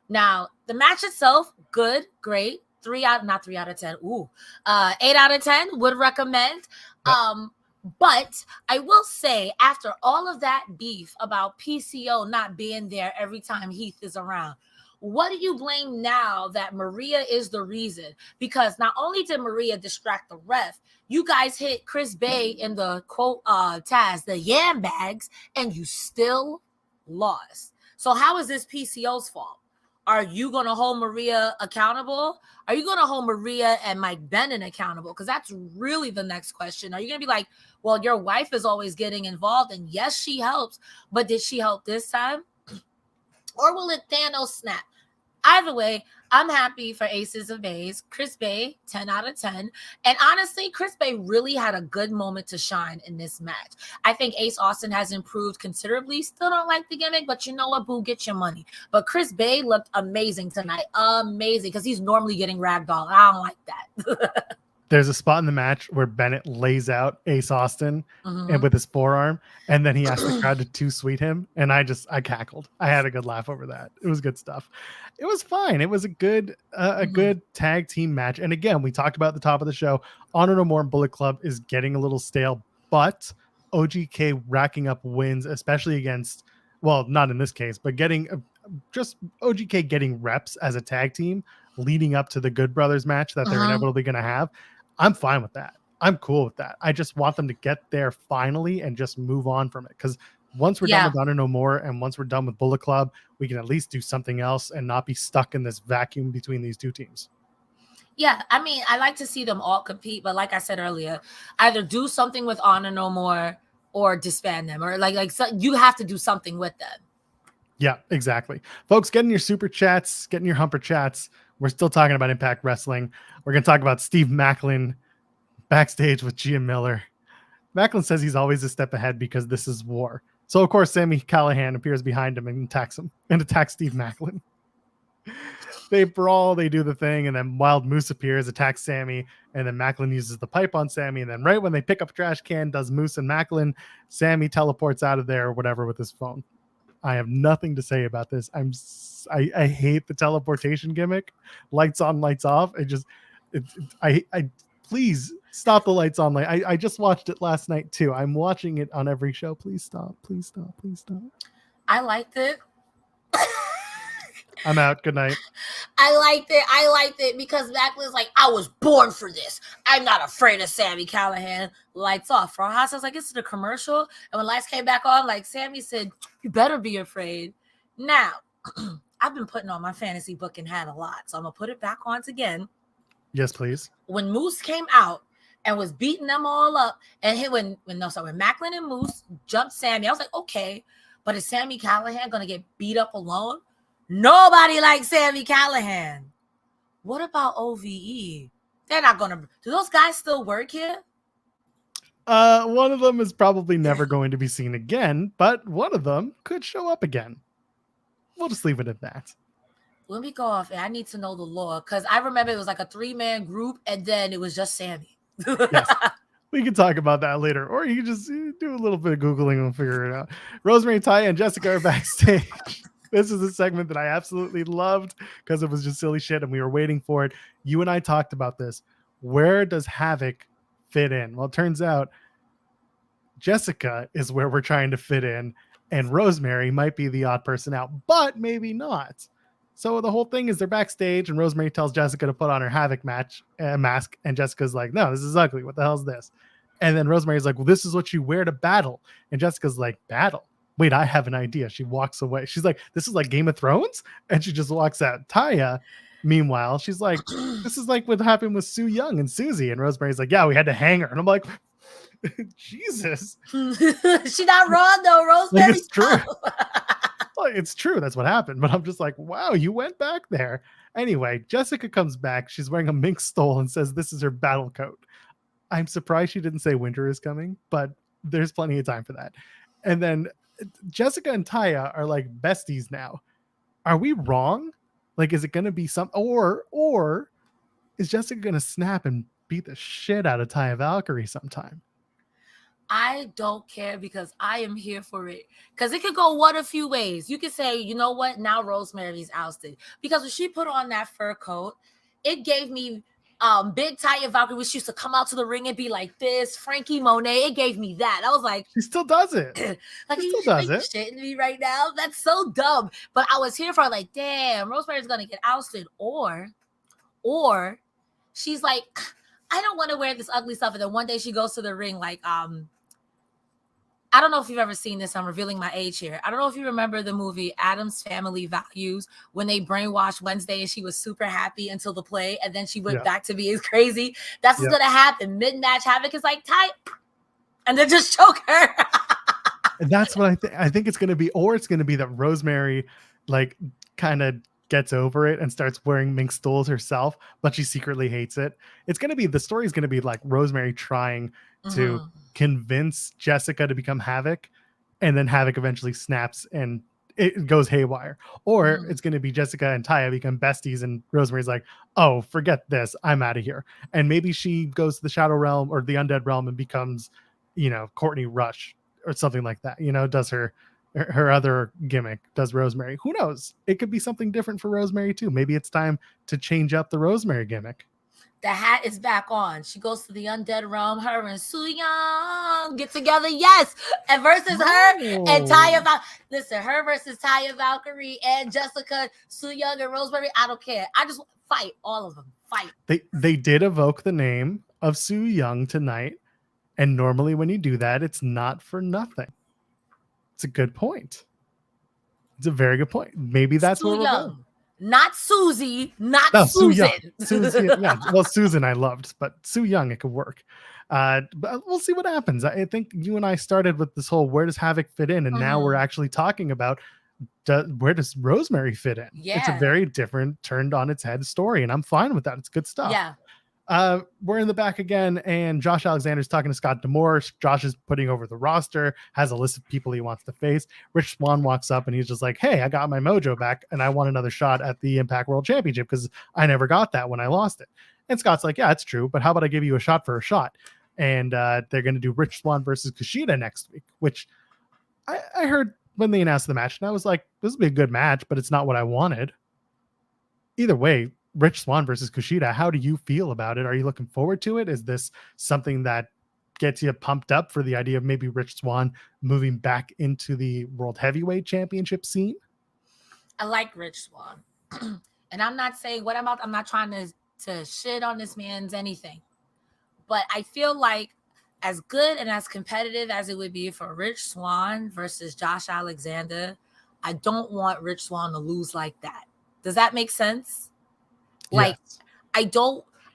S2: Now, the match itself, good, great. 8 out of 10. 8 out of 10 would recommend. But I will say, after all of that beef about PCO not being there every time Heath is around, what do you blame now that Maria is the reason? Because not only did Maria distract the ref, you guys hit Chris Bay in the quote Taz, the yam bags, and you still lost. So how is this PCO's fault? Are you going to hold Maria accountable? Are you going to hold Maria and Mike Bennett accountable? Because that's really the next question. Are you going to be like, well, your wife is always getting involved, and yes, she helps, but did she help this time? Or will it Thanos snap? Either way, I'm happy for Aces of Beys. Chris Bay, 10 out of 10. And honestly, Chris Bay really had a good moment to shine in this match. I think Ace Austin has improved considerably. Still don't like the gimmick, but you know what, boo, get your money. But Chris Bay looked amazing tonight. Amazing, because he's normally getting ragdolled. I don't like that.
S1: There's a spot in the match where Bennett lays out Ace Austin and with his forearm, and then he asked the crowd to too sweet him. And I cackled. I had a good laugh over that. It was good stuff. It was fine. It was a good tag team match. And again, we talked about at the top of the show, Honor No More and Bullet Club is getting a little stale, but OGK racking up wins, especially against, well, not in this case, but getting just OGK getting reps as a tag team leading up to the Good Brothers match that they're inevitably going to have. I'm fine with that. I'm cool with that. I just want them to get there finally and just move on from it. Because once we're done with Honor No More and once we're done with Bullet Club, we can at least do something else and not be stuck in this vacuum between these two teams.
S2: Yeah, I mean, I like to see them all compete, but like I said earlier, either do something with Honor No More or disband them, or so you have to do something with them.
S1: Yeah, exactly. Folks, get in your super chats, get in your humper chats. We're still talking about Impact Wrestling. We're going to talk about Steve Maclin backstage with Gia Miller. Maclin says he's always a step ahead because this is war. So, of course, Sami Callihan appears behind him and attacks Steve Maclin. They brawl, they do the thing, and then Wild Moose appears, attacks Sami, and then Maclin uses the pipe on Sami, and then right when they pick up a trash can, does Moose and Maclin, Sami teleports out of there or whatever with his phone. I have nothing to say about this. I hate the teleportation gimmick. Lights on, lights off. I please stop the lights on. I just watched it last night too. I'm watching it on every show. Please stop. Please stop. Please stop.
S2: I liked it.
S1: I'm out. Good night.
S2: I liked it because Macklin's like, I was born for this. I'm not afraid of Sami Callihan. Lights off. For Haas, I was like, it's the commercial. And when lights came back on, like Sami said, you better be afraid. Now, I've been putting on my fantasy booking hat a lot, so I'm gonna put it back on again.
S1: Yes, please.
S2: When Moose came out and was beating them all up, and when Maclin and Moose jumped Sami, I was like, okay, but is Sami Callihan gonna get beat up alone? Nobody likes Sami Callihan. What about OVE? They're not gonna. Do those guys still work here?
S1: One of them is probably never going to be seen again, but one of them could show up again. We'll just leave it at that.
S2: Let me go off, and I need to know the lore because I remember it was like a 3-man group, and then it was just Sami.
S1: Yes. We can talk about that later, or you can just do a little bit of Googling and figure it out. Rosemary, Taya, and Jessika are backstage. This is a segment that I absolutely loved because it was just silly shit and we were waiting for it. You and I talked about this. Where does Havoc fit in? Well, it turns out Jessika is where we're trying to fit in, and Rosemary might be the odd person out, but maybe not. So the whole thing is they're backstage, and Rosemary tells Jessika to put on her Havoc mask, and Jessica's like, no, this is ugly. What the hell is this? And then Rosemary's like, well, this is what you wear to battle. And Jessica's like, battle? Wait, I have an idea. She walks away. She's like, this is like Game of Thrones? And she just walks out. Taya, meanwhile, she's like, this is like what happened with Su Yung and Susie. And Rosemary's like, yeah, we had to hang her. And I'm like, Jesus.
S2: She's not wrong, though, Rosemary.
S1: Like, it's true. Like, it's true. That's what happened. But I'm just like, wow, you went back there. Anyway, Jessika comes back. She's wearing a mink stole and says this is her battle coat. I'm surprised she didn't say winter is coming, but there's plenty of time for that. And then Jessika and Taya are like besties now. Are we wrong? Like, is it going to be some, or is Jessika going to snap and beat the shit out of Taya Valkyrie sometime?
S2: I don't care because I am here for it. Because it could go one of few ways. You could say, you know what? Now Rosemary's ousted. Because when she put on that fur coat, it gave me big Taya Valkyrie, which used to come out to the ring and be like this. Frankie Monet, it gave me that. I was like,
S1: she still does it.
S2: Like,
S1: she still does it.
S2: Shitting me right now. That's so dumb. But I was here for like, damn, Rosemary's gonna get ousted, or she's like, I don't want to wear this ugly stuff. And then one day she goes to the ring, like, I don't know if you've ever seen this. I'm revealing my age here. I don't know if you remember the movie Addams Family Values when they brainwashed Wednesday and she was super happy until the play, and then she went back to being crazy. That's what's gonna happen. Mid-match, Havoc is like, tight, and then just choke her.
S1: And that's what I think. I think it's gonna be, or it's gonna be that Rosemary like kind of gets over it and starts wearing mink stoles herself, but she secretly hates it. It's gonna be, the story is gonna be like Rosemary trying to convince Jessika to become Havoc, and then Havoc eventually snaps and it goes haywire. Or it's going to be Jessika and Taya become besties, and Rosemary's like, oh, forget this, I'm out of here. And maybe she goes to the Shadow Realm or the Undead Realm and becomes, you know, Courtney Rush or something like that, you know, does her other gimmick, does Rosemary. Who knows? It could be something different for Rosemary too. Maybe it's time to change up the Rosemary gimmick.
S2: The hat is back on. She goes to the Undead Realm. Her and Su Yung get together. Yes. And versus her and Taya listen, her versus Taya Valkyrie and Jessika, Su Yung, and Rosemary. I don't care. I just fight all of them. Fight.
S1: They did evoke the name of Su Yung tonight. And normally when you do that, it's not for nothing. It's a good point. It's a very good point. Maybe that's
S2: Su
S1: where we're
S2: Yung.
S1: going.
S2: Not Susie, not Susan.
S1: Susan, yeah. Well, Susan I loved, but Su Yung, it could work. But we'll see what happens. I think you and I started with this whole where does Havoc fit in, and now we're actually talking about where does Rosemary fit in? It's a
S2: Yeah.
S1: very different, turned on its head story, and I'm fine with that. It's good stuff.
S2: Yeah.
S1: We're in the back again, and Josh Alexander's talking to Scott D'Amore. Josh is putting over the roster, has a list of people he wants to face. Rich Swann walks up, and he's just like, hey, I got my mojo back, and I want another shot at the Impact World Championship because I never got that when I lost it. And Scott's like, yeah, it's true, but how about I give you a shot for a shot? And they're going to do Rich Swann versus Kushida next week, which I heard when they announced the match, and I was like, this would be a good match, but it's not what I wanted. Either way, Rich Swann versus Kushida, how do you feel about it? Are you looking forward to it? Is this something that gets you pumped up for the idea of maybe Rich Swann moving back into the World Heavyweight Championship scene?
S2: I like Rich Swann. And I'm not saying I'm not trying to shit on this man's anything. But I feel like as good and as competitive as it would be for Rich Swann versus Josh Alexander, I don't want Rich Swann to lose like that. Does that make sense? Like,
S1: Yes.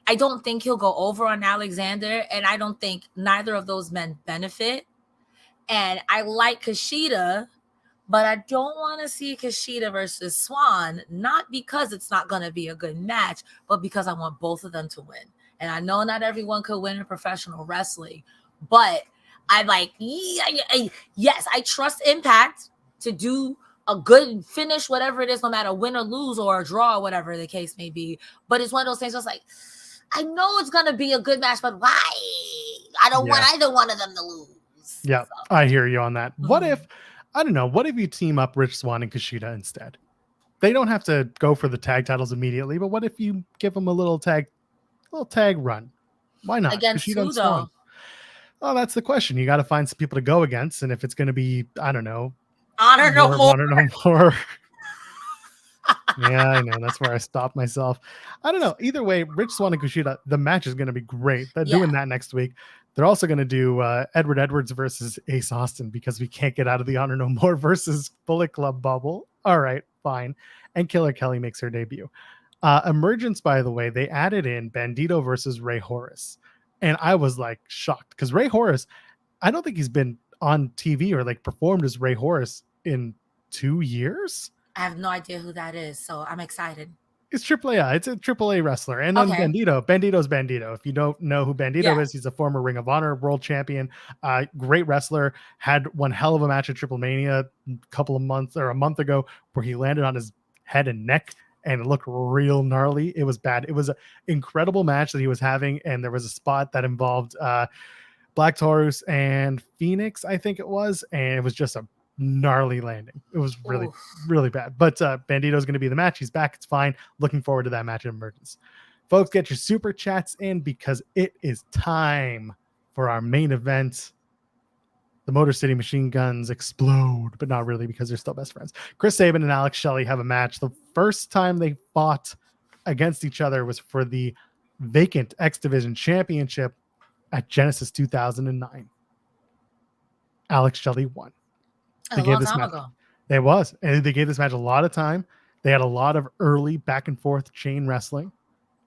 S2: I don't think he'll go over on Alexander, and I don't think neither of those men benefit. And I like Kushida, but I don't want to see Kushida versus Swann, not because it's not going to be a good match, but because I want both of them to win. And I know not everyone could win in professional wrestling, but I like, yes, I trust Impact to do a good finish, whatever it is, no matter win or lose or a draw or whatever the case may be. But it's one of those things just like, I know it's going to be a good match, but why? I don't want either one of them to lose.
S1: Yeah, so. I hear you on that. What if, I don't know, what if you team up Rich Swann and Kushida instead? They don't have to go for the tag titles immediately, but what if you give them a little tag run? Why not?
S2: Against
S1: Kushida
S2: who, though?
S1: Oh, that's the question. You got to find some people to go against, and if it's going to be, I don't know,
S2: Honor No More.
S1: Yeah, I know. That's where I stopped myself. I don't know. Either way, Rich Swann and Kushida, the match is going to be great. They're doing that next week. They're also going to do Edward Edwards versus Ace Austin because we can't get out of the Honor No More versus Bullet Club bubble. All right, fine. And Killer Kelly makes her debut. Emergence, by the way, they added in Bandito versus Ray Horace. And I was like shocked because Ray Horace, I don't think he's been on TV or like performed as Ray Horace in 2 years.
S2: I have no idea who that is, so I'm excited.
S1: It's AAA. It's a AAA wrestler. And then Bandito. Bandito's Bandito. If you don't know who Bandito is, he's a former Ring of Honor world champion. Great wrestler. Had one hell of a match at Triple Mania a month ago where he landed on his head and neck and it looked real gnarly. It was bad. It was an incredible match that he was having. And there was a spot that involved Black Taurus and Phoenix, I think it was. And it was just a gnarly landing. It was really, really bad. But Bandito's going to be the match. He's back. It's fine. Looking forward to that match at Emergence. Folks, get your super chats in because it is time for our main event. The Motor City Machine Guns explode, but not really because they're still best friends. Chris Sabin and Alex Shelley have a match. The first time they fought against each other was for the vacant X Division Championship at Genesis 2009. Alex Shelley won.
S2: A long time ago.
S1: It was. And they gave this match a lot of time. They had a lot of early back and forth chain wrestling.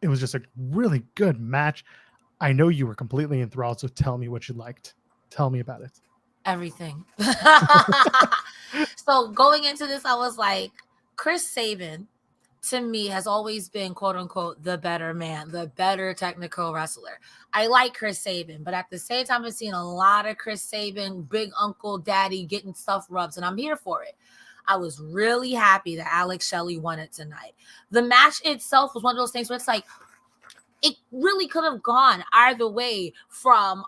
S1: It was just a really good match. I know you were completely enthralled, so tell me what you liked. Tell me about it.
S2: Everything. So going into this, I was like, Chris Sabin, to me, has always been, quote unquote, the better man, the better technical wrestler. I like Chris Sabin, but at the same time, I've seen a lot of Chris Sabin, big uncle, daddy, getting stuff rubs, and I'm here for it. I was really happy that Alex Shelley won it tonight. The match itself was one of those things where it's like, it really could have gone either way from,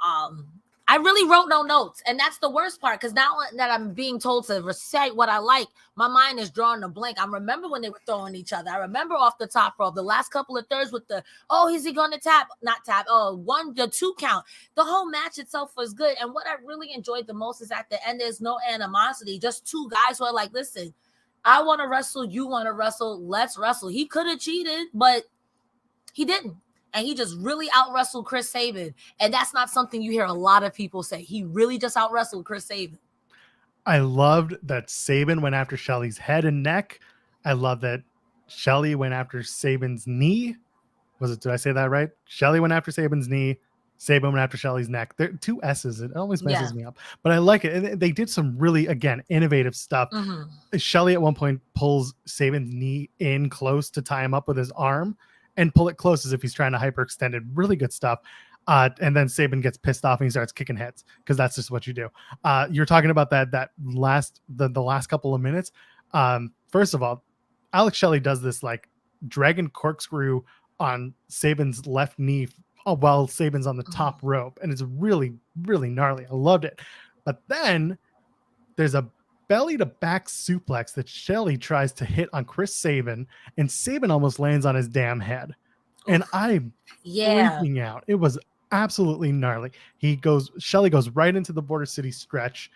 S2: I really wrote no notes. And that's the worst part, because now that I'm being told to recite what I like, my mind is drawing a blank. I remember when they were throwing each other. I remember off the top rope, the last couple of thirds with the, is he going to tap? Not tap. The 2 count. The whole match itself was good. And what I really enjoyed the most is at the end, there's no animosity. Just two guys who are like, listen, I want to wrestle. You want to wrestle. Let's wrestle. He could have cheated, but he didn't. And he just really out-wrestled Chris Sabin. And that's not something you hear a lot of people say. He really just out-wrestled Chris Sabin.
S1: I loved that Sabin went after Shelley's head and neck. I love that Shelley went after Sabin's knee. Did I say that right? Shelley went after Sabin's knee. Sabin went after Shelley's neck. There are two S's. It always messes me up, but I like it. And they did some really, again, innovative stuff. Shelley at one point pulls Sabin's knee in close to tie him up with his arm and pull it close as if he's trying to hyperextend it. Really good stuff. And then Sabin gets pissed off and he starts kicking heads because that's just what you do. You're talking about the last couple of minutes. First of all, Alex Shelley does this like dragon corkscrew on Sabin's left knee while Sabin's on the top rope, and it's really, really gnarly. I loved it. But then there's a belly to back suplex that Shelley tries to hit on Chris Sabin, and Sabin almost lands on his damn head. And I'm freaking out. It was absolutely gnarly. Shelley goes right into the Border City stretch,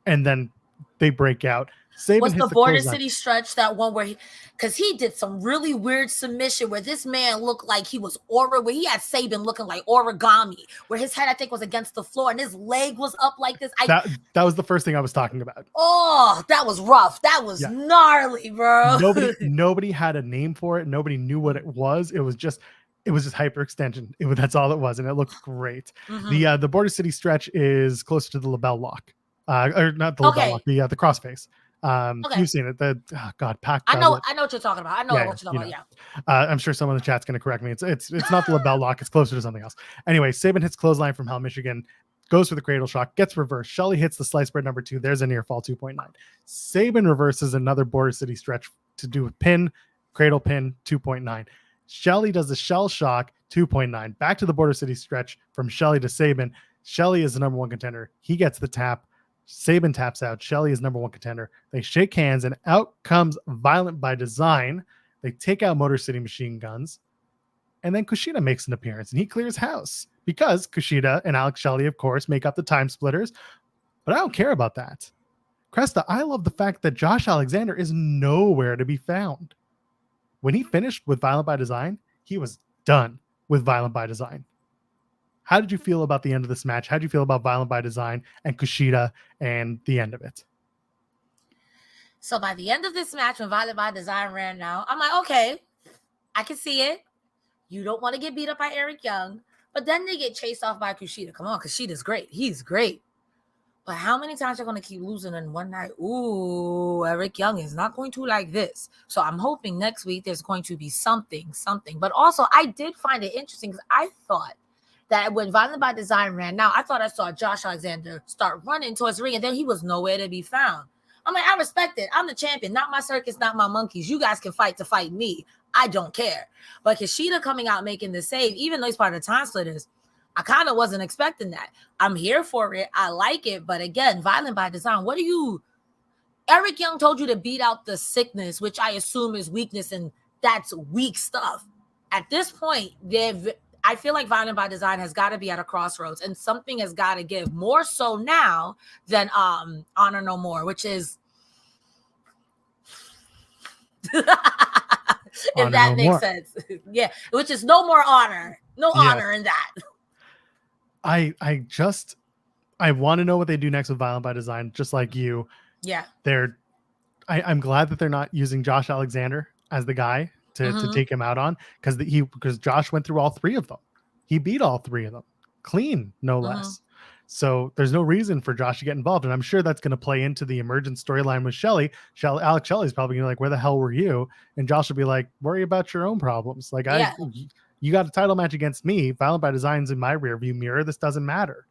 S1: and then they break out. Sabin
S2: was the Border City stretch that one where because he did some really weird submission where this man looked like he was where he had Sabin looking like origami, where his head I think was against the floor and his leg was up like this.
S1: That was the first thing I was talking about.
S2: Oh, that was rough. That was gnarly, bro.
S1: Nobody had a name for it. Nobody knew what it was. It was just hyperextension. That's all it was, and it looked great. The Border City stretch is closer to the label lock, or not the label lock, the crossface. You've seen it. Pac.
S2: I know what you're talking about. I know what you're talking about. Yeah.
S1: I'm sure someone in the chat's going to correct me. It's not the label lock. It's closer to something else. Anyway, Sabin hits clothesline from Hell, Michigan, goes for the cradle shock, gets reversed. Shelley hits the slice spread number 2. There's a near fall 2.9. Sabin reverses another Border City stretch to do a pin, cradle pin 2.9. Shelley does the shell shock 2.9. Back to the Border City stretch from Shelley to Sabin. Shelley is the number 1 contender. He gets the tap. Sabin taps out. Shelley is number 1 contender. They shake hands, and out comes Violent by Design. They take out Motor City Machine Guns, and then Kushida makes an appearance, and he clears house because Kushida and Alex Shelley, of course, make up the Time Splitters. But I don't care about that. Cresta, I love the fact that Josh Alexander is nowhere to be found. When he finished with Violent by Design, he was done with Violent by Design. How did you feel about the end of this match? How did you feel about Violent by Design and Kushida and the end of it?
S2: So by the end of this match, when Violent by Design ran out, I'm like, okay, I can see it. You don't want to get beat up by Eric Young, but then they get chased off by Kushida. Come on, Kushida's great. He's great. But how many times are going to keep losing in one night? Ooh, Eric Young is not going to like this. So I'm hoping next week there's going to be something. But also, I did find it interesting because I thought that when Violent by Design ran out, I thought I saw Josh Alexander start running towards the ring, and then he was nowhere to be found. I'm like, I respect it. I'm the champion, not my circus, not my monkeys. You guys can fight to fight me. I don't care. But Kushida coming out making the save, even though he's part of the Time Splitters, I kind of wasn't expecting that. I'm here for it. I like it. But again, Violent by Design, Eric Young told you to beat out the sickness, which I assume is weakness, and that's weak stuff. At this point, I feel like Violent by Design has got to be at a crossroads, and something has got to give, more so now than Honor No More, which is if that makes sense. Yeah, which is no more honor. No honor in that.
S1: I want to know what they do next with Violent by Design, just like you.
S2: Yeah.
S1: I'm glad that they're not using Josh Alexander as the guy to take him out on, because Josh went through all 3 of them. He beat all 3 of them clean, no less. So there's no reason for Josh to get involved. And I'm sure that's going to play into the Emergence storyline with Shelley. Alex Shelley's probably going to be like, where the hell were you? And Josh will be like, worry about your own problems. Like, you got a title match against me. Violent by Design's in my rear view mirror. This doesn't matter.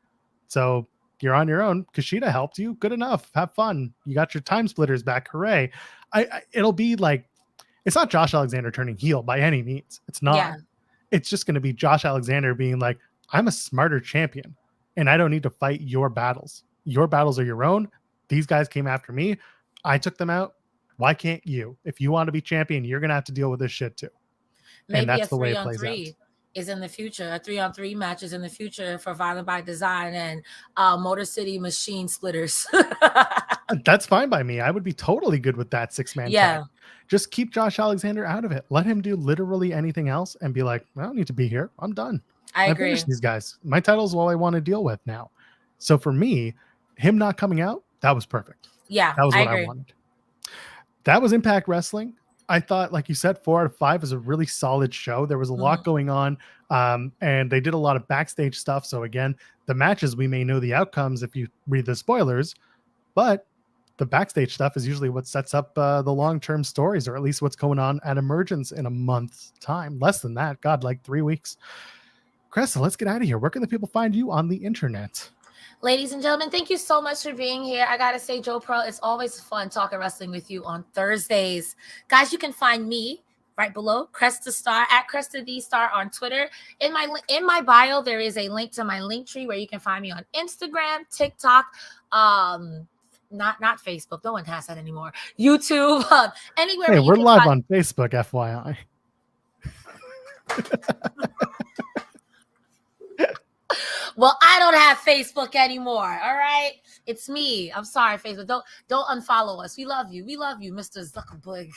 S1: So you're on your own. Kushida helped you. Good enough. Have fun. You got your Time Splitters back. Hooray. It'll be like, it's not Josh Alexander turning heel by any means. It's not. Yeah. It's just going to be Josh Alexander being like, I'm a smarter champion and I don't need to fight your battles. Your battles are your own. These guys came after me. I took them out. Why can't you? If you want to be champion, you're going to have to deal with this shit too.
S2: Maybe
S1: and that's
S2: a
S1: the way it plays
S2: 3-on-3
S1: out.
S2: Is in the future. A 3-on-3 match is in the future for Violent by Design and Motor City Machine Splitters.
S1: That's fine by me. I would be totally good with that 6-man tag. Just keep Josh Alexander out of it. Let him do literally anything else and be like, I don't need to be here. I'm done.
S2: I agree.
S1: Finished these guys. My title's all I want to deal with now. So for me, him not coming out, that was perfect.
S2: Yeah,
S1: that was what I wanted. That was Impact Wrestling. I thought, like you said, 4 out of 5 is a really solid show. There was a lot going on, and they did a lot of backstage stuff. So again, the matches, we may know the outcomes if you read the spoilers, but the backstage stuff is usually what sets up the long-term stories, or at least what's going on at Emergence in a month's time. Less than that. God, like 3 weeks. Cresta, let's get out of here. Where can the people find you on the internet?
S2: Ladies and gentlemen, thank you so much for being here. I gotta say, Joe Pro, it's always fun talking wrestling with you on Thursdays. Guys, you can find me right below, Cresta Starr, at Cresta the Star on Twitter. In my bio, there is a link to my link tree where you can find me on Instagram, TikTok, not Facebook. No one has that anymore. YouTube, anywhere.
S1: Hey, we're live
S2: find-
S1: on Facebook, FYI.
S2: Well, I don't have Facebook anymore. All right, it's me. I'm sorry, Facebook. Don't unfollow us. We love you. We love you, Mr. Zuckerberg.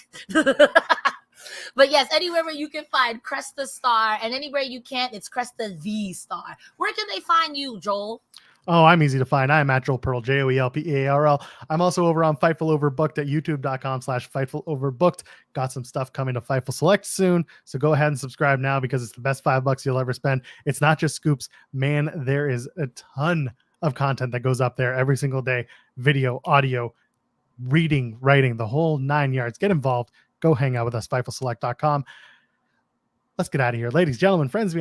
S2: But yes, anywhere where you can find Cresta Starr, and anywhere you can't, it's Cresta the Star. Where can they find you, Joel?
S1: Oh, I'm easy to find. I'm at Joel Pearl, JoelPearl. I'm also over on Fightful Overbooked at youtube.com/Fightful Overbooked. Got some stuff coming to Fightful Select soon. So go ahead and subscribe now because it's the best $5 you'll ever spend. It's not just scoops. Man, there is a ton of content that goes up there every single day. Video, audio, reading, writing, the whole 9 yards. Get involved. Go hang out with us, FightfulSelect.com. Let's get out of here. Ladies, gentlemen, friends.